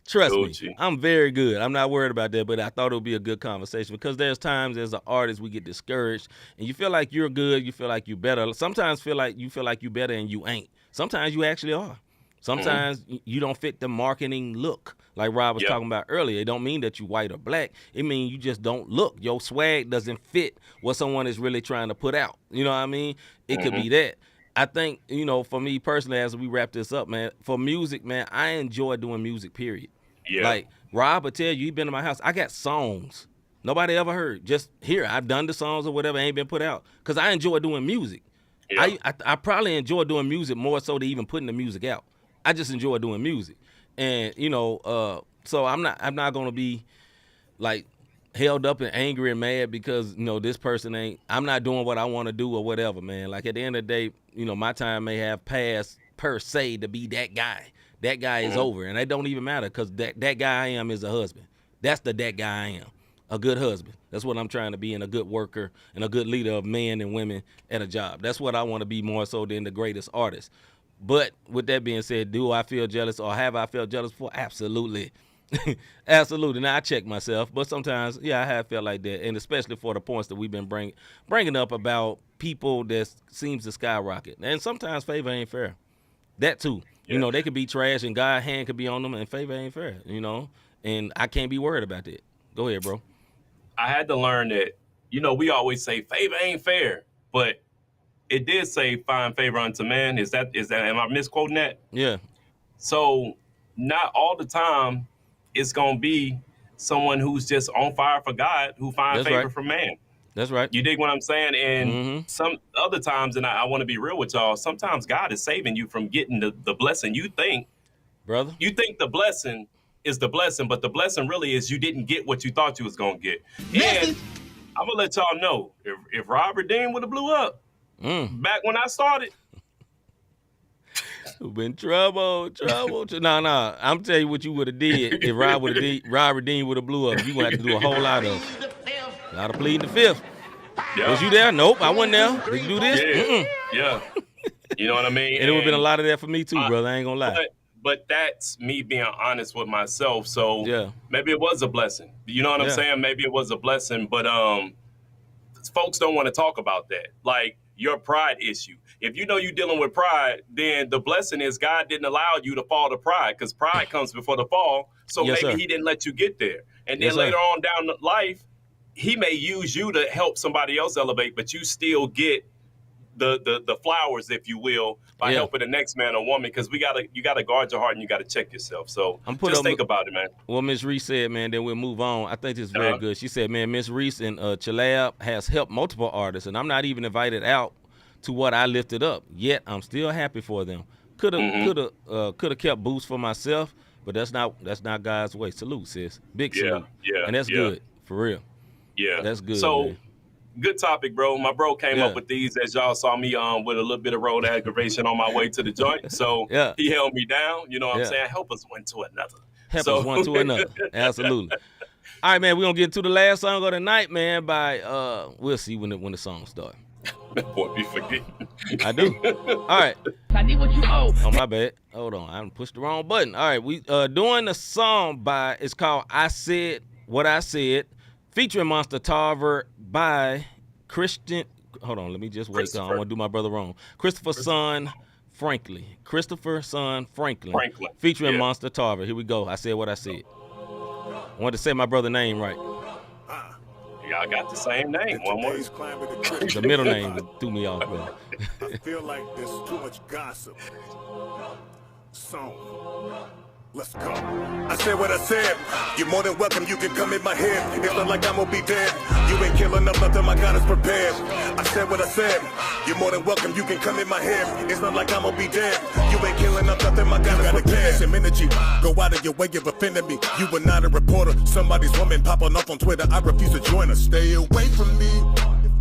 Trust me. I'm very good. I'm not worried about that, but I thought it would be a good conversation because there's times as an artist we get discouraged and you feel like you're good, you feel like you're better. Sometimes you feel like you're better and you ain't. Sometimes you actually are. Sometimes you don't fit the marketing look Like Rob was talking about earlier, it don't mean that you white or black. It means you just don't look. Your swag doesn't fit what someone is really trying to put out. You know what I mean? It could be that. I think, for me personally, as we wrap this up, man, for music, man, I enjoy doing music, period. Yeah. Like, Rob will tell you, he been to my house, I got songs nobody ever heard. Just here, I've done the songs or whatever, ain't been put out. Because I enjoy doing music. Yeah. I probably enjoy doing music more so than even putting the music out. I just enjoy doing music. And, so I'm not going to be, like, held up and angry and mad because, this person I'm not doing what I want to do or whatever, man. Like, at the end of the day, my time may have passed per se to be that guy. That guy is over, and it don't even matter because that guy I am is a husband. That's that guy I am, a good husband. That's what I'm trying to be, and a good worker and a good leader of men and women at a job. That's what I want to be more so than the greatest artist. But with that being said, do I feel jealous or have I felt jealous before? Absolutely. Absolutely. Now, I check myself, but sometimes, I have felt like that, and especially for the points that we've been bringing up about people that seems to skyrocket. And sometimes favor ain't fair. That too. Yeah. They could be trash, and God's hand could be on them, and favor ain't fair, and I can't be worried about that. Go ahead, bro. I had to learn that, we always say favor ain't fair, but it did say find favor unto man. Is that, am I misquoting that? Yeah. So not all the time it's going to be someone who's just on fire for God who finds favor from man. That's right. You dig what I'm saying? And some other times, and I want to be real with y'all, sometimes God is saving you from getting the blessing you think. Brother? You think the blessing is the blessing, but the blessing really is you didn't get what you thought you was going to get. And I'm going to let y'all know, if Robert Dean would have blew up back when I started. Been trouble. No. I'm telling you what you would have did if Robert Dean would have blew up. You going to have to do a whole lot of pleading the fifth. Yeah. Was you there? Nope, I wasn't there. Did you do this? Yeah. You know what I mean? And it would have been a lot of that for me too, brother. I ain't going to lie. But that's me being honest with myself. So maybe it was a blessing. You know what I'm saying? Maybe it was a blessing. But folks don't want to talk about that. Like your pride issue. If you're dealing with pride, then the blessing is God didn't allow you to fall to pride because pride comes before the fall. So maybe he didn't let you get there. And then later on down life, he may use you to help somebody else elevate, but you still get the flowers, if you will, by helping the next man or woman, because you gotta guard your heart and you gotta check yourself. So just think about it, man. Well, Miss Reese said, man, then we'll move on. I think this is very good. She said, man, Miss Reese and Chalab has helped multiple artists, and I'm not even invited out to what I lifted up. Yet I'm still happy for them. Could have kept boosts for myself, but that's not God's way. Salute, sis. Big salute. Yeah. And that's good, for real. Yeah. That's good. So man. Good topic, bro. My bro came up with these as y'all saw me with a little bit of road aggravation on my way to the joint. So he held me down. You know what I'm saying? Help us one to another. Help us one to another. Absolutely. All right, man, we're gonna get to the last song of the night, man, by we'll see when the song starts. Boy, be forgetting. I do. All right. I need what you owe. Oh, my bad. Hold on. I pushed the wrong button. All right. We doing the song it's called I Said What I Said, featuring Monster Tarver by Christian. Hold on. Let me just wait. I don't want to do my brother wrong. Christopher Son Franklin. Featuring Monster Tarver. Here we go. I Said What I Said. I wanted to say my brother's name right. Y'all got the same name. One more. The middle name threw me off, bro. I feel like there's too much gossip. So, let's go. I said what I said. You're more than welcome. You can come in my head. It's not like I'm gonna be dead. You ain't killing up nothing. My God is prepared. I said what I said. You're more than welcome. You can come in my head. It's not like I'm gonna be dead. You ain't killing up nothing. My God is prepared. Some energy. Go out of your way of offending me. You are not a reporter. Somebody's woman popping off on Twitter. I refuse to join her. Stay away from me.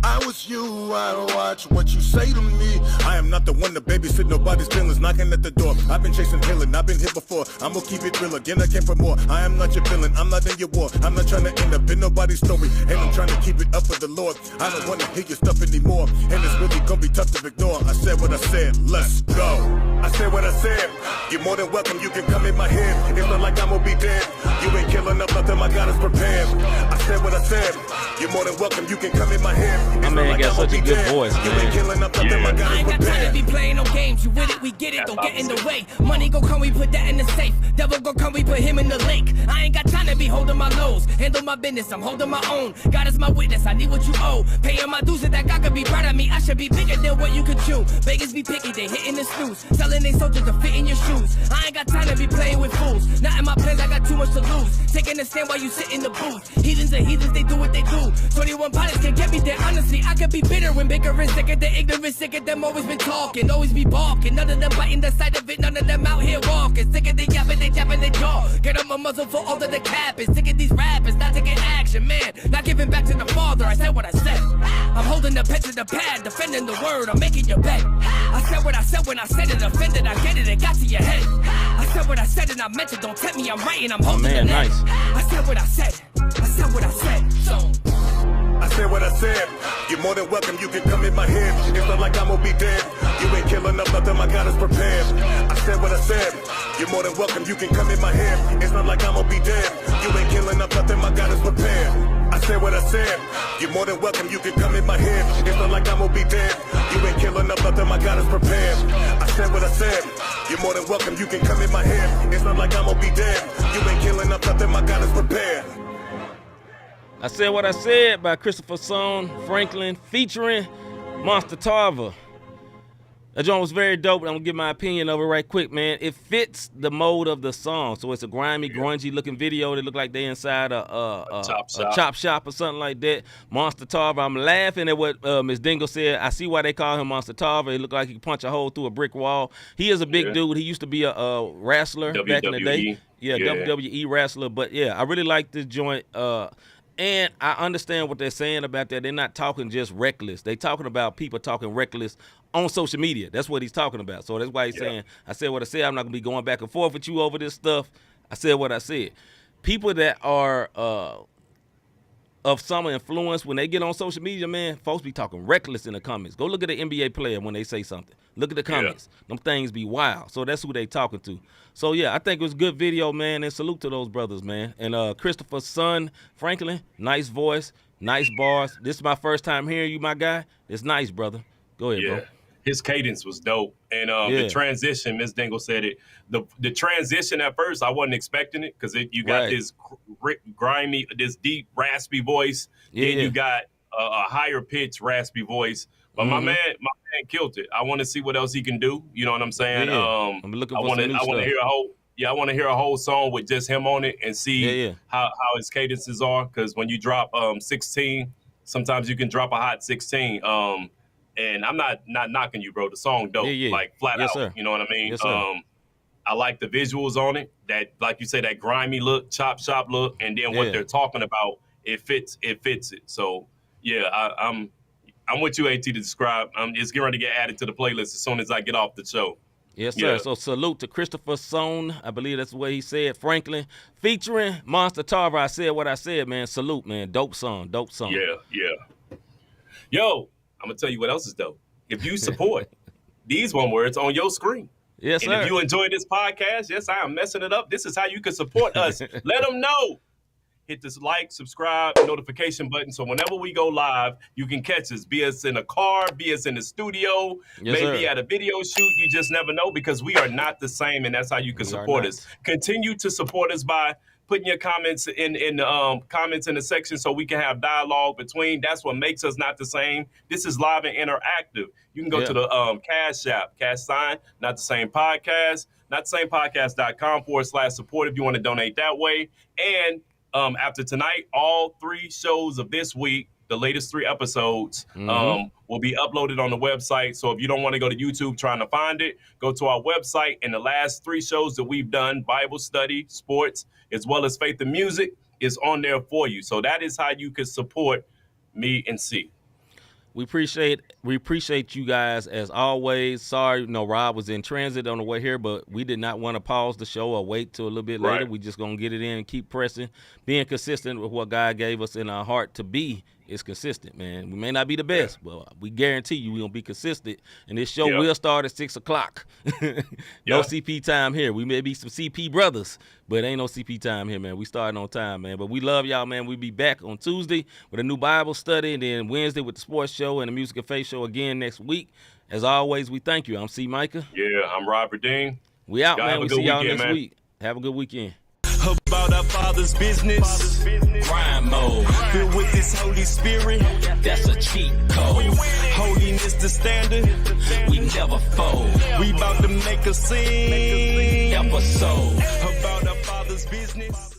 I was you, I'd watch what you say to me. I am not the one to babysit nobody's feelings, knocking at the door. I've been chasing healing, I've been here before. I'm gonna keep it real again, I came for more. I am not your villain, I'm not in your war. I'm not trying to end up in nobody's story, and I'm trying to keep it up for the Lord. I don't wanna hear your stuff anymore, and it's really gonna be tough to ignore. I said what I said, let's go. I said what I said, you're more than welcome, you can come in my head. It's not like I'm gonna be dead. You ain't killing up nothing, my God is prepared. I said what I said. You're more than welcome, you can come in my head. My man got such a good voice, You ain't man. killing up nothing, my God I is ain't got time to prepared. be playing no games. You with it, we get it. Don't get in the way. Money gon' come, we put that in the safe. Devil gon' come, we put him in the lake. I ain't got time to be holding my lows. Handle my business, I'm holding my own. God is my witness, I need what you owe. Paying my dues so that God could be proud of me. I should be bigger than what you could chew. Beggars be picky, they hitting the snooze. Selling they soldiers to fit in your shoes. I ain't got time to be playing with fools. Not in my plans, I got too much to lose. Taking a stand while you sit in the booth. Heathens are heathens, they do what they do. 21 pilots can get me there. Honestly, I could be bitter when bigger and sicker. The ignorant, sick of them always been talking, always be balking. None of them biting the side of it, none of them out here walking. Sick of they yapping, they tapping their jaw. Get on my muzzle for all of the capping. Sick of these rappers, not taking action, man. Not giving back to the father, I said what I said. I'm holding the pen to the pad, defending the word, I'm making your bet. I said what I said when I said it, offended, I get it, it got to your head. I said what I said and I meant it, don't tempt me, I'm writing, I'm holding man, the net. nice. I said what I said, I said what I said, so. I said what I said. You're more than welcome, you can come in my head. It's not like I'm gonna be dead. You ain't killing up nothing, my God is prepared. I said what I said. You're more than welcome, you can come in my head. It's not like I'm gonna be dead. You ain't killing up nothing, my God is prepared. I said what I said. You're more than welcome, you can come in my head. It's not like I'm gonna be dead. You ain't killing up nothing, my God is prepared. I said what I said. You're more than welcome, you can come in my head. It's not like I'm gonna be dead. You ain't killing up nothing, my God is prepared. I Said What I Said by Christopher Son Franklin featuring Monster Tarver. That joint was very dope. I'm going to give my opinion of it right quick, man. It fits the mode of the song. So it's a grimy, grungy looking video. They look like they inside a chop shop or something like that. Monster Tarver. I'm laughing at what Ms. Dingle said. I see why they call him Monster Tarver. He looked like he could punch a hole through a brick wall. He is a big dude. He used to be a wrestler back in the day. Yeah, WWE wrestler. But, yeah, I really like this joint. And I understand what they're saying about that. They're not talking just reckless. They're talking about people talking reckless on social media. That's what he's talking about. So that's why he's saying, I said what I said. I'm not going to be going back and forth with you over this stuff. I said what I said. People that are of some influence, when they get on social media, man, folks be talking reckless in the comments. Go look at the NBA player when they say something. Look at the comments. Them things be wild. So that's who they talking to. So, yeah, I think it was a good video, man, and salute to those brothers, man. And Christopher Son Franklin, nice voice, nice bars. This is my first time hearing you, my guy. It's nice, brother. Go ahead, bro. His cadence was dope. And the transition, Ms. Dingle said it. The transition at first, I wasn't expecting it because you got this grimy, this deep, raspy voice. Then you got a higher pitch, raspy voice. But my man killed it. I want to see what else he can do. You know what I'm saying? I'm looking for some new stuff. I want to hear a whole song with just him on it and see how his cadences are. Because when you drop 16, sometimes you can drop a hot 16. And I'm not knocking you, bro. The song dope, like flat out. Sir. You know what I mean? Yes, sir. I like the visuals on it. That, like you say, that grimy look, chop shop look, and then what they're talking about, it fits it. So yeah, I'm with you, AT, to describe. It's getting ready to get added to the playlist as soon as I get off the show. Yes, sir. So salute to Christopher Son. I believe that's the way he said. Franklin, featuring Monster Tarver. I said what I said, man. Salute, man. Dope song. Yeah. Yo, I'm going to tell you what else is dope. If you support these one words on your screen. Yes, and sir. if you enjoy this podcast, yes, I am messing it up. This is how you can support us. Let them know. Hit this like, subscribe, notification button. So whenever we go live, you can catch us. Be us in a car, be us in the studio, maybe at a video shoot. You just never know because we are not the same, and that's how you can support us. Continue to support us by putting your comments in the section so we can have dialogue between. That's what makes us not the same. This is live and interactive. You can go to the Cash App, Not the Same Podcast, notthesamepodcast.com/support if you want to donate that way. And after tonight, all 3 shows of this week, the latest 3 episodes, will be uploaded on the website. So if you don't want to go to YouTube trying to find it, go to our website. And the last 3 shows that we've done, Bible study, sports, as well as faith and music, is on there for you. So that is how you can support me and C. We appreciate you guys as always. Sorry, Rob was in transit on the way here, but we did not want to pause the show or wait till a little bit later. We just gonna get it in and keep pressing, being consistent with what God gave us in our heart to be it's consistent, man. We may not be the best, but we guarantee you we're going to be consistent. And this show will start at 6 o'clock. No CP time here. We may be some CP brothers, but ain't no CP time here, man. We starting on time, man. But we love y'all, man. We'll be back on Tuesday with a new Bible study, and then Wednesday with the sports show and the Music and Faith show again next week. As always, we thank you. I'm C-Micah. Yeah, I'm Robert Dean. We out, man. We see y'all next week. Have a good weekend. About our Father's business, crime mode, filled with this Holy Spirit, that's a cheat code. Holiness the standard, we never fold. We about to make a scene episode about our Father's business.